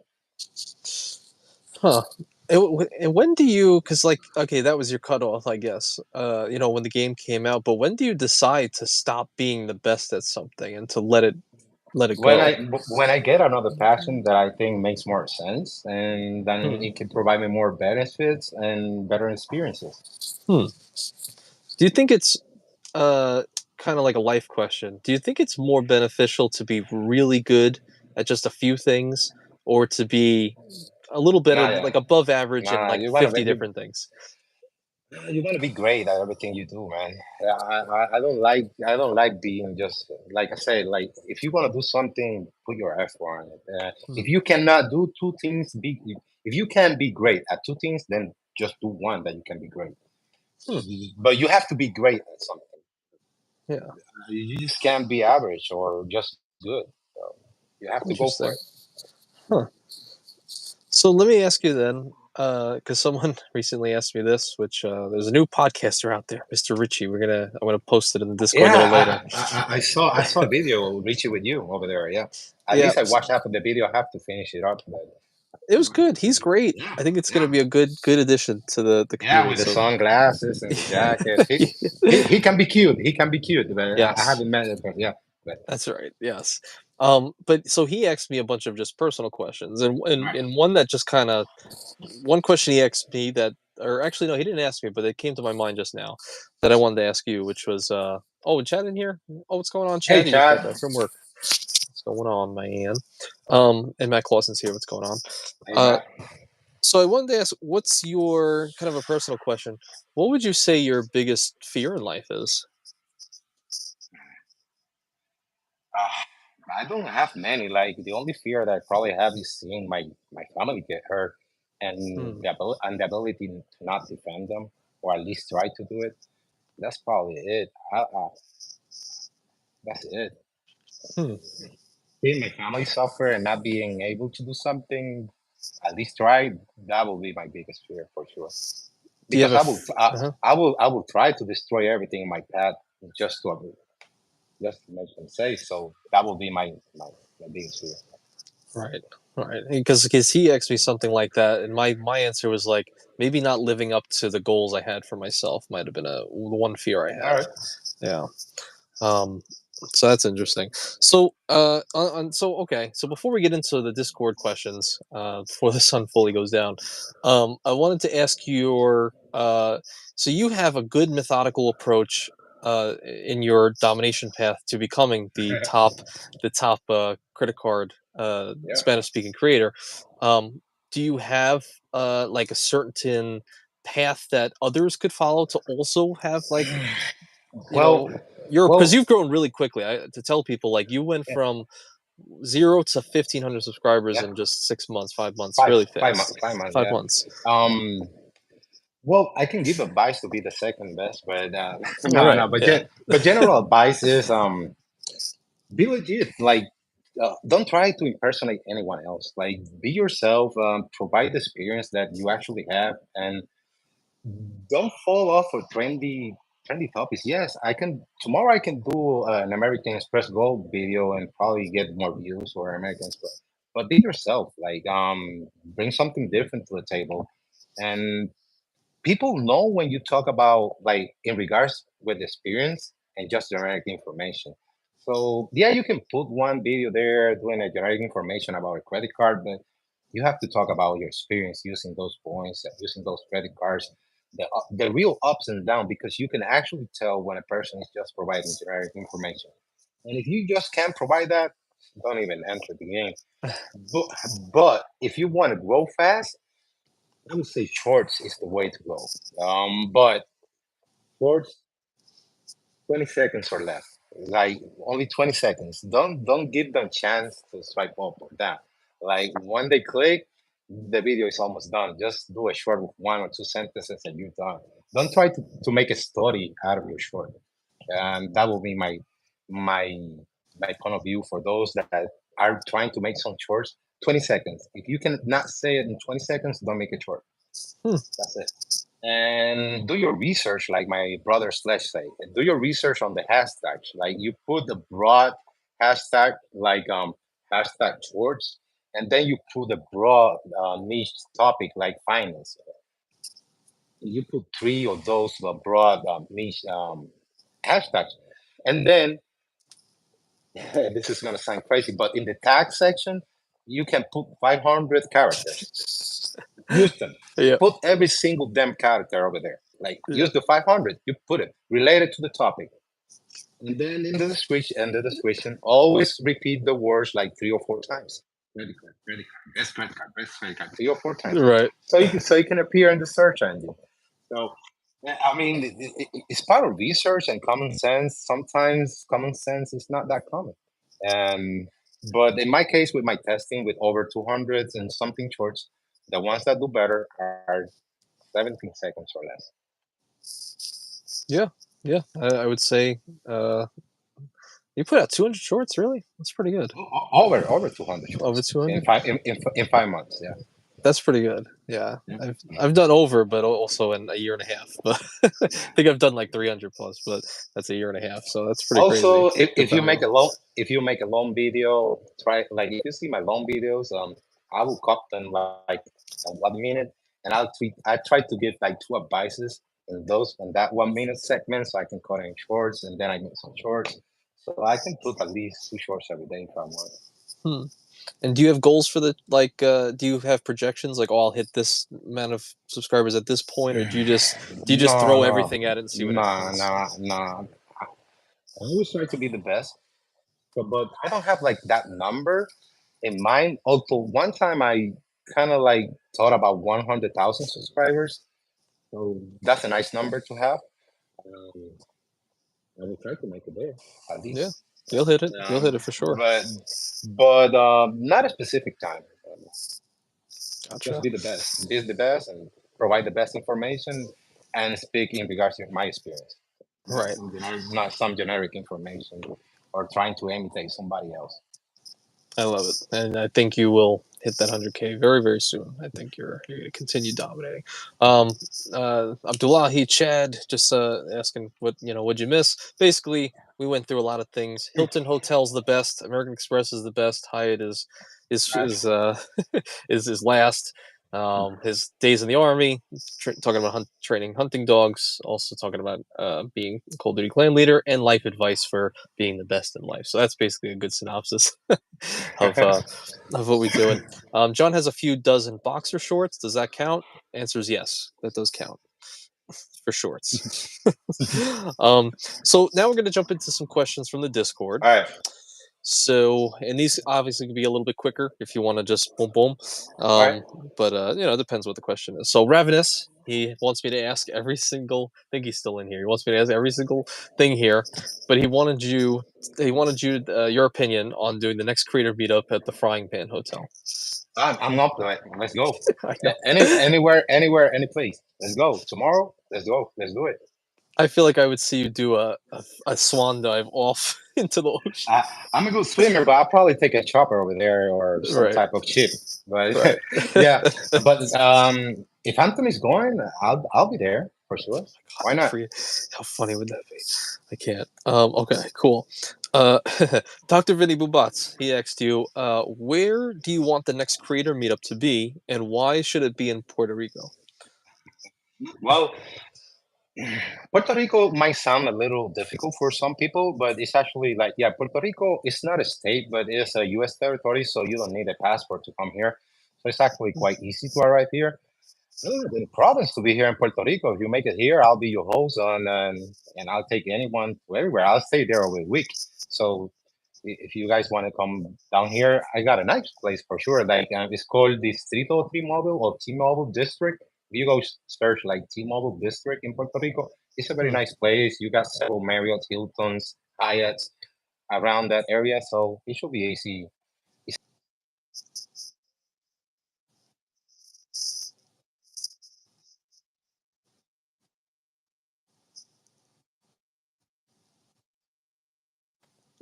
Huh. And when do you? Because okay, that was your cutoff, I guess. When the game came out. But when do you decide to stop being the best at something and to let it go? When I get another passion that I think makes more sense, and then Hmm. it can provide me more benefits and better experiences. Hmm. Do you think it's uh kind of like a life question? Do you think it's more beneficial to be really good at just a few things, or to be a little better, Nah, yeah, like above average in nah. like 50 different things? You want to be great at everything you do, man. Yeah, I don't like being just like I said. Like if you want to do something, put your effort on it. Hmm. If you cannot do two things, if you can be great at two things, then just do one that you can be great. Hmm. But you have to be great at something. Yeah. You just can't be average or just good. So you have to go for Interesting. it. Huh. So let me ask you then, because someone recently asked me this, which there's a new podcaster out there, Mr. Ritchie. I'm gonna post it in the Discord a Yeah, little later. I saw a video Richie with you over there. Yeah, at Yeah, least I watched half of the video. I have to finish it up. But it was good. He's great. yeah, I think it's gonna yeah, be a good addition to the yeah, community. with the So sunglasses and the jacket. He can be cute. He can be cute. But I yes, haven't met him. But yeah, but that's right. Yes. But so he asked me a bunch of just personal questions, and right. and one that just kind of one question he asked me that, or actually no, he didn't ask me, but it came to my mind just now that I wanted to ask you, which was, oh, Chad in here? Oh, what's going on, Hey, Chad? You just got Chad. back from work. What's going on, man? And Matt Clausen's here. What's going on? Hey, Uh, Matt. so I wanted to ask, what's your kind of a personal question? What would you say your biggest fear in life is? Uh, I don't have many. Like the only fear that I probably have is seeing my family get hurt, and Hmm. the ability to not defend them, or at least try to do it. That's probably it. That's it. Hmm. Seeing my family suffer and not being able to do something, at least try, that will be my biggest fear for sure. Do you have Because a? Uh-huh. I will try to destroy everything in my path just to just to make them safe. So that will be my biggest fear. Right. Right. Because he asked me something like that, and my answer was like maybe not living up to the goals I had for myself might have been the one fear I All had. right. Yeah. Um, so that's interesting. So, so okay. So before we get into the Discord questions, before the sun fully goes down, I wanted to ask you your. So you have a good methodical approach, in your domination path to becoming the top credit card Yeah. Spanish speaking creator. Do you have like a certain path that others could follow to also have like, you Well, know, you're because well, you've grown really quickly. To tell people, like, you went yeah, from 0 to 1,500 subscribers yeah. in just 6 months, 5 months, really fast. 5 months. Five Yeah. months. Um. Well, I can give advice to be the second best, but All no, right. no. But Yeah. but general advice is be legit. Like, don't try to impersonate anyone else. Like, be yourself. Provide the experience that you actually have, and don't fall off of trendy topics. Yes, I can. Tomorrow I can do an American Express Gold video and probably get more views or American Express. But be yourself. Like, bring something different to the table, and people know when you talk about like in regards with experience and just generic information. So yeah, you can put one video there doing a generic information about a credit card, but you have to talk about your experience using those points, using those credit cards, the real ups and downs, because you can actually tell when a person is just providing generic information. And if you just can't provide that, don't even enter the game. But, but if you want to grow fast, I would say shorts is the way to go. But shorts, 20 seconds or less. Like only 20 seconds. Don't give them chance to swipe up or down. Like when they click, the video is almost done. Just do a short with 1 or 2 sentences and you're done. Don't try to make a story out of your short. And that will be my my point of view for those that are trying to make some shorts. 20 seconds. If you can not say it in 20 seconds, don't make it short. Hmm. That's it. And do your research, like my brother Slash say. Do your research on the hashtags. Like you put the broad hashtag, like hashtag shorts, and then you put the broad niche topic like finance. You put three of those broad niche hashtags, and then this is gonna sound crazy, but in the tag section, you can put 500 characters. Use them. Yeah. Put every single damn character over there. Like Yeah. use the 500. You put it related to the topic, and then in the description, always repeat the words like 3 or 4 times. Credit card, best credit card, 3 or 4 times. Right. So you can appear in the search engine. So yeah, I mean, it's part of research and common sense. Sometimes common sense is not that common. Um, but in my case, with my testing, with over 200s and something shorts, the ones that do better are 17 seconds or less. Yeah. Yeah. I would say you put out 200 shorts. Really? That's pretty good. Over 200 Over shorts in 200. five in 5 months. Yeah. That's pretty good. Yeah, Yeah. I've done over, but also in a year and a half. But I think I've done like 300 plus, but that's a year and a half. So that's pretty crazy. Also, Good for everyone. if you make a long video, try like if you see my long videos, I will cut them like 1 minute, and I try to give like two advices in that 1 minute segment, so I can cut in shorts, and then I make some shorts, so I can put at least two shorts every day if I want. Hmm. And do you have goals for the like? Do you have projections like, oh, I'll hit this amount of subscribers at this point, or do you just No, throw no, everything at it and see what no, happens? no, no. I always try to be the best, but I don't have like that number in mind. Although one time I kind of like thought about 100,000 subscribers, so that's a nice number to have. Um, I will try to make it there at Yeah, least. you'll hit it. You'll Um, hit it for sure. but not a specific time. Just Gotcha. be the best. Be the best and provide the best information and speak in regards to my experience, Right. not some generic information. or trying to imitate somebody else. I love it, and I think you will hit that 100K very, very soon. I think you're going to continue dominating. Abdullahi Chad just asking what'd you miss? Basically, we went through a lot of things. Hilton Hotels the best. American Express is the best. Hyatt is last. His days in the army, talking about training hunting dogs, also talking about being Cold Duty clan leader, and life advice for being the best in life. So that's basically a good synopsis of what we're doing. John has a few dozen boxer shorts. Does that count? Answer is yes. That does count for shorts. So now we're going to jump into some questions from the Discord. All right. So, and these obviously can be a little bit quicker if you want to just boom, boom. Right. But it depends what the question is. So, Ravenous, he wants me to ask every single. I think he's still in here. He wants me to ask every single thing here, but he wanted you your opinion on doing the next creator meetup at the Frying Pan Hotel. I'm up to it. Let's go. I know. Anywhere, any place. Let's go. Tomorrow, let's go. Let's do it. I feel like I would see you do a swan dive off into the ocean. I'm a good swimmer, but I'll probably take a chopper over there or some Right. type of ship. But Right. yeah, but if Anthony's going, I'll be there for sure. Why not? How funny would that be? I can't. Okay, cool. Dr. Vinny Bubats, he asked you, where do you want the next creator meetup to be, and why should it be in Puerto Rico? Well, Puerto Rico might sound a little difficult for some people, but it's actually like, yeah, Puerto Rico is not a state, but it's a U.S. territory, so you don't need a passport to come here. So it's actually quite easy to arrive here. The province to be here in Puerto Rico. If you make it here, I'll be your host, and I'll take anyone to everywhere. I'll stay there over a week. So if you guys want to come down here, I got a nice place for sure. Like it's called Distrito T-Mobile or T-Mobile District. If you go search like T-Mobile District in Puerto Rico, it's a very nice place. You got several Marriott, Hiltons, Hyatts around that area, so it should be easy.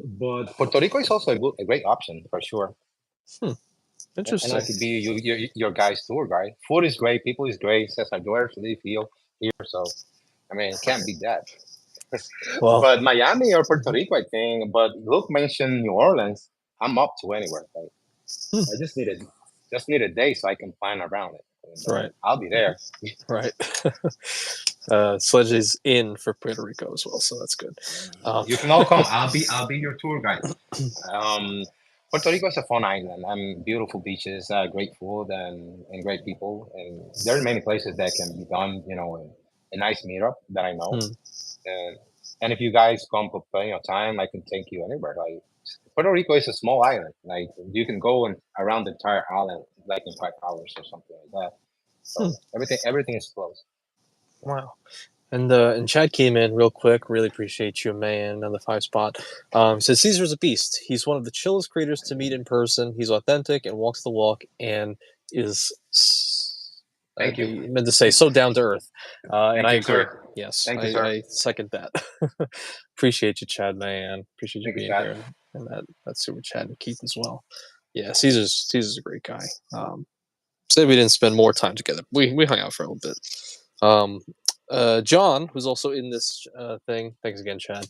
But Puerto Rico is also a great option for sure. Interesting. And I could be your guy's tour guide. Food is great, people is great. Cesar live here, so I mean, can't beat that. Well, But Miami or Puerto Rico, I think. But Luke mentioned New Orleans. I'm up to anywhere. Like, I just need a day so I can plan around it. Right. I'll be there. Right. Sledge is in for Puerto Rico as well, so that's good. You can all come. I'll be your tour guide. Puerto Rico is a fun island. Beautiful beaches, great food, and great people. And there are many places that can be done. A nice meetup that I know. And if you guys come for plenty of time, I can take you anywhere. Like Puerto Rico is a small island. Like you can go around the entire island like in 5 hours or something like that. So everything is close. Wow. And Chad came in real quick. Really appreciate you, man, on the 5 spot. Says Caesar's a beast. He's one of the chillest creators to meet in person. He's authentic and walks the walk and is. Thank you. Meant to say so down to earth. And I agree. Sir. Yes, Thank you, sir. I second that. Appreciate you, Chad, man. Appreciate you Thank you, being Chad. here and that super Chad and Keith as well. Yeah, Caesar's a great guy. Say we didn't spend more time together. We hung out for a little bit. John, who's also in this thing. Thanks again, Chad.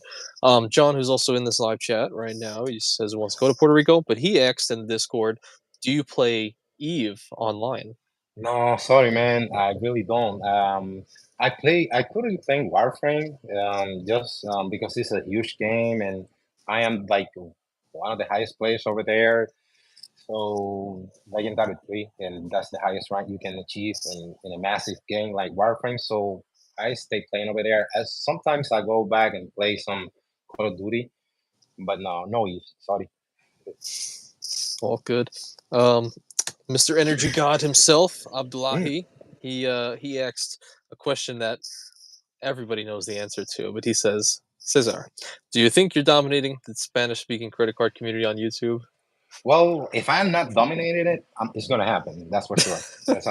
John, who's also in this live chat right now, he says he wants to go to Puerto Rico, but he asked in the Discord, "Do you play Eve online?" No, sorry, man. I really don't. I couldn't play Warframe, just because it's a huge game, and I am like one of the highest players over there. So Legendary 3, and that's the highest rank you can achieve in a massive game like Warframe. So I stay playing over there. As sometimes I go back and play some Call of Duty, but no Eve. Sorry. All good. Mr. Energy God himself, Abdullahi, he asked a question that everybody knows the answer to, but he says, Cesar, do you think you're dominating the Spanish-speaking credit card community on YouTube? Well, if I'm not dominating it, it's gonna happen. That's for sure. That's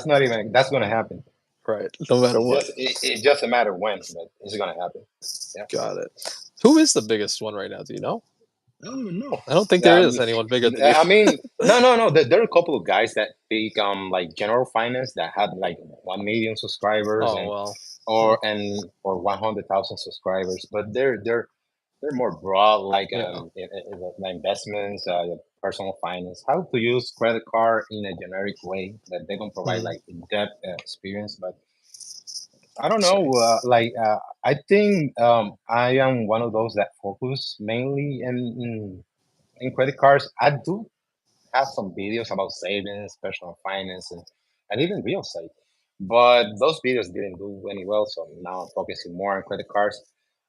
not even that's gonna happen. Right. No matter what. It's just a matter when, but it's gonna happen. Yeah. Got it. Who is the biggest one right now? Do you know? I don't even know. I don't think there is Um, anyone bigger than you. I mean, no, no, no. There are a couple of guys that speak like general finance that had like 1 million subscribers Oh and well. Hmm. or 100,000 subscribers, but they're more broad, like Yeah. investments, personal finance, how to use credit card in a generic way that they don't provide Hmm. like in-depth experience. But I don't See. know. I think I am one of those that focus mainly in credit cards. I do have some videos about savings, personal finance, and even real estate. But those videos didn't do any well, so now I'm focusing more on credit cards.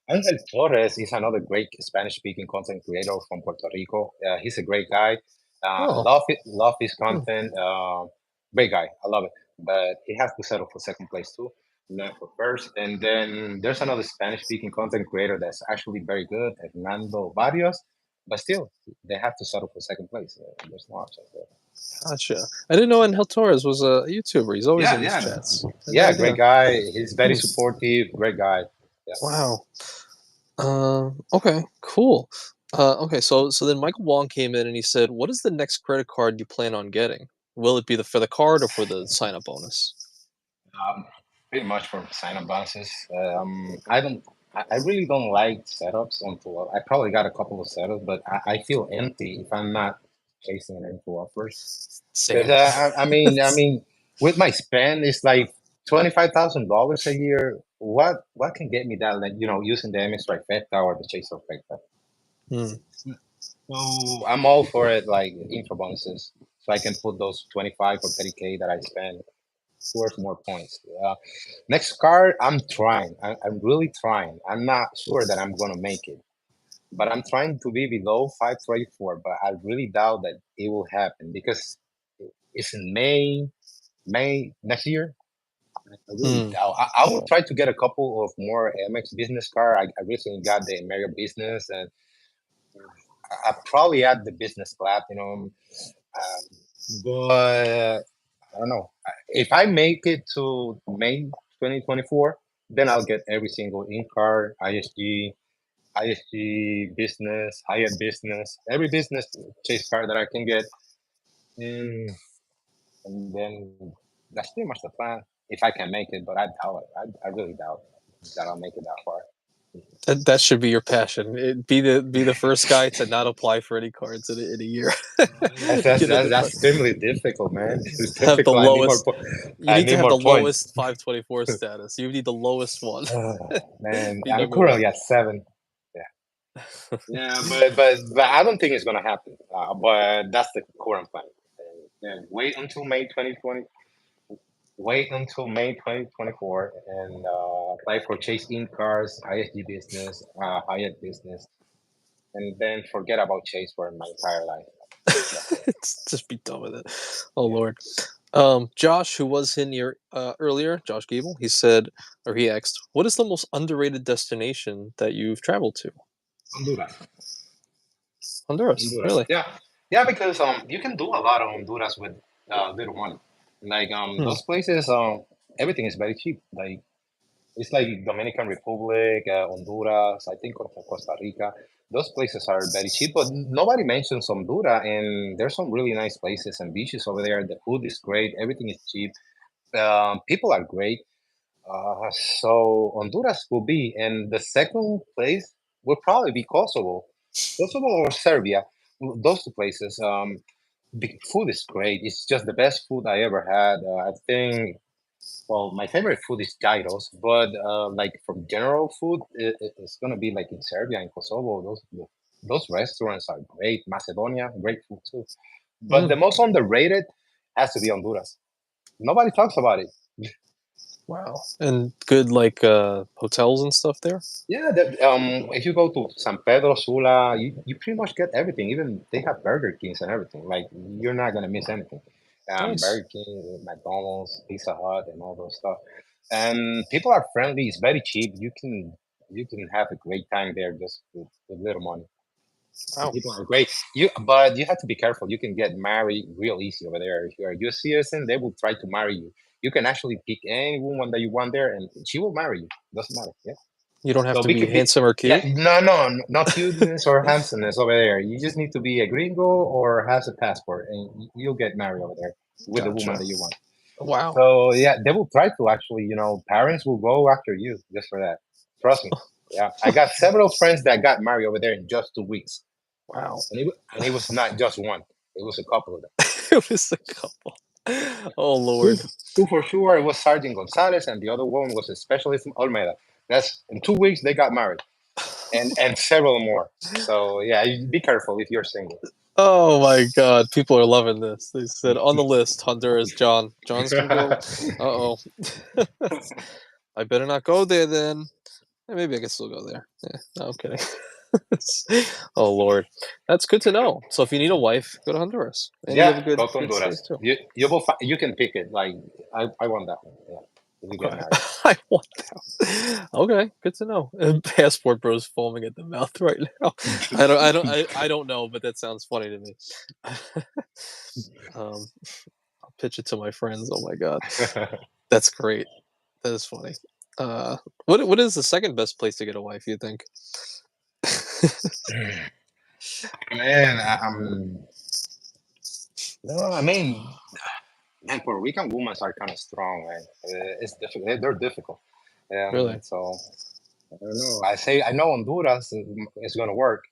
Angel Torres is another great Spanish-speaking content creator from Puerto Rico. He's a great guy. Oh. Love it, love his Hmm. content. Great guy, I love it. But he has to settle for second place too, not for first. And then there's another Spanish-speaking content creator that's actually very good, Hernando Barrios. But still, they have to settle for second place. There's no option there. Gotcha. I didn't know Angel Torres was a YouTuber. He's always Yeah, in these yeah, chats. I had no yeah. Great idea. guy. He's very Hmm. supportive. Great guy. Yeah. Wow. Okay. Cool. Okay. So then Michael Wong came in and he said, "What is the next credit card you plan on getting? Will it be for the card or for the sign up bonus?" Um, Pretty much for sign-up bonuses. I don't. I really don't like setups until I probably got a couple of setups, but I feel empty if I'm not chasing it into offers. Because Same. I mean, with my spend, it's like $25,000 a year. What can get me that? Like using the Amex trifecta or the Chase trifecta. Hmm. So I'm all for it, like info bonuses, so I can put those 25 or 30K that I spend towards more points. Next card, I'm trying. I'm really trying. I'm not sure that I'm gonna make it, but I'm trying to be below 534. But I really doubt that it will happen because it's in May next year. I really Hmm. doubt. I will try to get a couple of more MX business card. I recently got the American Business, and I probably add the business platinum. But I don't know. If I make it to May 2024, then I'll get every single in card, ISG business, Hyatt business, every business chase card that I can get. And, and then that's pretty much the plan. If I can make it, but I doubt it. I really doubt that I'll make it that far. That should be your passion. Be the first guy to not apply for any cards in a year. That's that's Get a that's, new card. that's extremely difficult, man. It's Have the difficult. lowest. You I need to need have the more points. lowest 524 status. You need the lowest one. Man, Be I'm number one. currently at 7. Yeah, but I don't think it's gonna happen. But that's the current plan. And wait until May 2020. Wait until May 2024 and apply for Chase In Cars, ISG business, Hyatt business, and then forget about Chase for my entire life. That's it. Just be done with it. Oh Yeah. Lord. Josh, who was in here earlier, Josh Gable, he said, or he asked, "What is the most underrated destination that you've traveled to?" Honduras. Honduras, Honduras. really? Yeah. Yeah, because you can do a lot of Honduras with little money. Like Hmm. those places, everything is very cheap. Like it's like Dominican Republic, Honduras, I think Costa Rica. Those places are very cheap, but nobody mentions Honduras, and there's some really nice places and beaches over there. The food is great, everything is cheap. People are great. So Honduras will be, and the second place will probably be Kosovo or Serbia. Those two places. The food is great. It's just the best food I ever had. I think well, my favorite food is gyros, but like from general food, it's gonna be like in Serbia and Kosovo. Those restaurants are great. Macedonia, great food too. But Hmm. the most underrated has to be Honduras. Nobody talks about it. Wow. And good hotels and stuff there. Yeah, if you go to San Pedro Sula, you pretty much get everything. Even they have Burger Kings and everything. Like you're not gonna miss anything. Nice. Burger King, McDonald's, Pizza Hut, and all those stuff. And people are friendly. It's very cheap. You can have a great time there just with little money. And Wow. people are great. But you have to be careful. You can get married real easy over there. If you're a U.S. citizen, they will try to marry you. You can actually pick any woman that you want there, and she will marry you. Doesn't matter. Yeah. You don't have So to be handsome or yeah, cute. no, not cuteness or handsomeness over there. You just need to be a gringo or has a passport, and you'll get married over there with the woman Gotcha. that you want. Wow. So yeah, they will try to actually, parents will go after you just for that. Trust me. Yeah, I got several friends that got married over there in just 2 weeks, Wow. and it was not just one; it was a couple of them. It was a couple. Oh Two, Lord. two for sure. It was Sergeant Gonzalez, and the other one was a specialist Olmeda. That's in 2 weeks they got married, and several more. So yeah, be careful if you're single. Oh my God. People are loving this. They said on the list, Honduras, John. John's gonna go. Uh oh. I better not go there then. Maybe I can still go there. Yeah, no, I'm kidding. Oh Lord, that's good to know. So if you need a wife, go to Honduras, and you have Yeah, a good go to good state Honduras. too. You can pick it. Like I want that one. Yeah, if you get Okay. married. I want that. Okay, good to know. Passport Bro's foaming at the mouth right now. I don't know, but that sounds funny to me. um, I'll pitch it to my friends. Oh my God, that's great. That is funny. Uh, what is the second best place to get a wife? You think? Man, no, I mean, man, Puerto Rican women are kind of strong, man. It's difficult. They're difficult. Really? So I don't know. I know Honduras is going to work.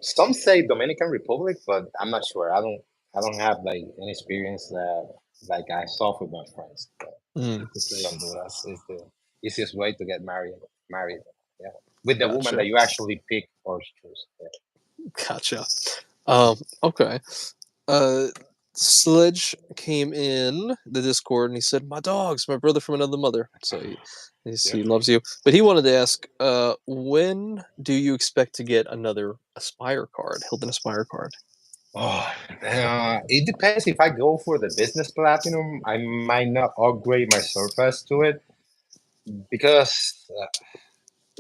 Some say Dominican Republic, but I'm not sure. I don't have like any experience that like I saw with my friends. But Mm, to say Honduras is the easiest way to get married. Married, yeah, with the woman gotcha. that you actually pick or choose. Yeah. Gotcha. Okay. Uh, Sledge came in the Discord and he said, "My dog's my brother from another mother." So he Yeah. loves you. But he wanted to ask, when do you expect to get another Aspire card, Hilton Aspire card? Oh, it depends. If I go for the business platinum, I might not upgrade my Surface to it because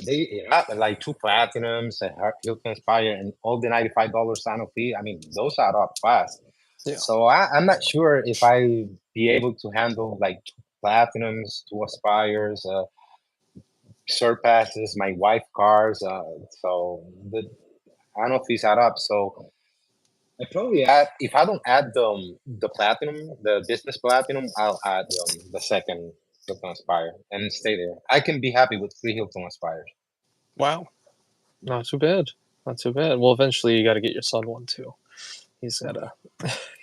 they have like two platinums, a Hilton Aspire, and all the $95 annual fee. I mean, those are up fast. Yeah. So I'm not sure if I be able to handle like two platinums, two Aspires, Surpasses, my wife cars. So the annual fees add up. So I probably add if I don't add the platinum, the business platinum, I'll add the second Hilton Aspire and stay there. I can be happy with three Hilton Aspires. Wow. Not too bad. Not too bad. Well, eventually you got to get your son one too. He's gotta.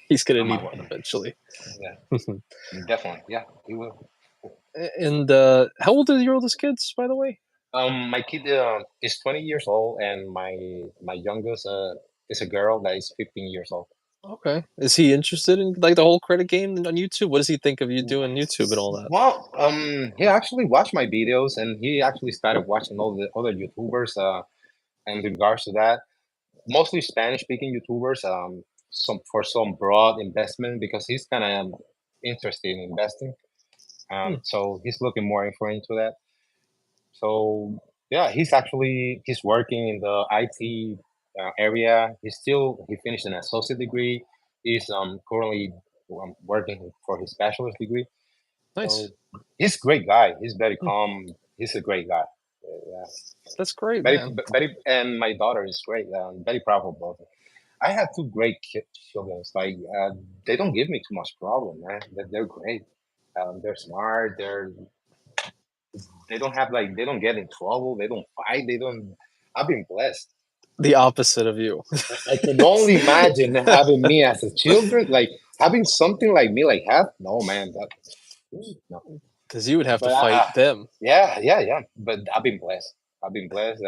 He's gonna I'm need a, one eventually. yeah, definitely, yeah, he will. And how old are your oldest kids, by the way? My kid is 20 years old, and my youngest is a girl that is 15 years old. Okay. Is he interested in like the whole credit game on YouTube? What does he think of you doing YouTube and all that? Well, he actually watched my videos, and he actually started watching all the other YouTubers. In regards to that, mostly Spanish speaking YouTubers, some broad investment because he's kind of interested in investing. Hmm, So he's looking more info into that. So yeah, he's working in the IT area. He finished an associate degree. He's currently working for his bachelor's degree. nice. So he's a great guy. He's very calm. He's a great guy. Yeah, That's great, very, man. very, and my daughter is great. I'm very proud of both. I have two great children. It's like they don't give me too much problem, man. They're great. They're smart. They don't have like they don't get in trouble. They don't fight. They don't. I've been blessed. The opposite of you. I can only imagine having me as a children, like having something like me, like have no man. No, Because you would have to but fight them. yeah, yeah, yeah. But I've been blessed. I've been blessed,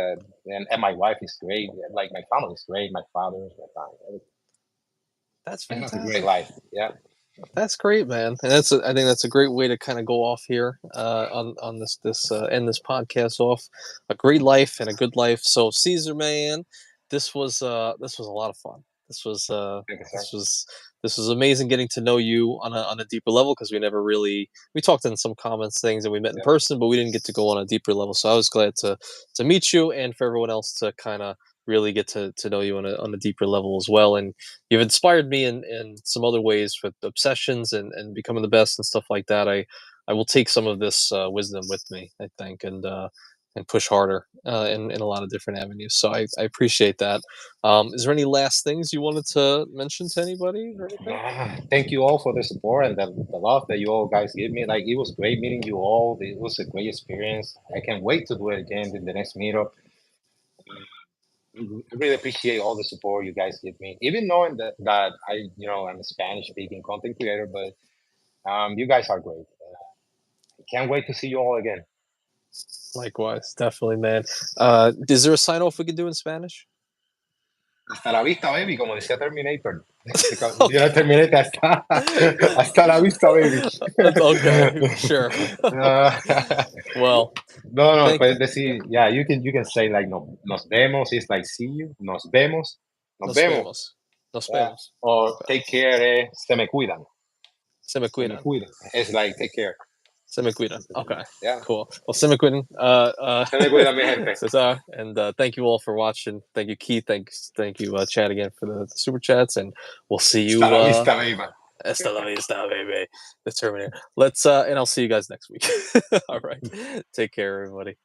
and my wife is great. Like my family is great. My father is my family. That's I have a great fantastic. life. Yeah. That's great, man. And I think that's a great way to kind of go off here on this end this podcast off. A great life and a good life. So Caesar, man, this was a lot of fun. This was uh, Thank you, sir. this was this was amazing getting to know you on a deeper level because we talked in some comments things and we met in Yeah. person, but we didn't get to go on a deeper level. So I was glad to meet you and for everyone else to kind of really get to know you on a deeper level as well. And you've inspired me in some other ways with obsessions and becoming the best and stuff like that. I will take some of this wisdom with me, I think, and push harder in a lot of different avenues. So I appreciate that. Is there any last things you wanted to mention to anybody or anything? Thank you all for the support and the love that you all guys give me. Like, it was great meeting you all. It was a great experience. I can't wait to do it again in the next meetup. I really appreciate all the support you guys give me, even knowing that I'm a Spanish speaking content creator, but you guys are great. Can't wait to see you all again. Likewise, definitely, man. Is there a sign off we can do in Spanish? Hasta la vista, baby, como decía Terminator. Okay. Terminator, hasta la vista, baby. Okay, sure. Well, No, thank puedes decir, yeah, you can say like no, nos vemos is like see you, nos vemos, nos nos vemos, vemos. Nos yeah, vemos. or Okay. take care, se me cuidan, Se me se me cuidan. cuidan. It's like take care. Se me cuidan. Okay, Yeah, cool. Well, se me cuidan. se me cuidan, mi gente. Cesar, and thank you all for watching. Thank you, Keith. Thank you, Chad, again for the super chats, and we'll see you. Hasta la vista, baby. Hasta la vista, baby. The Terminator. Let's and I'll see you guys next week. All right. Take care, everybody.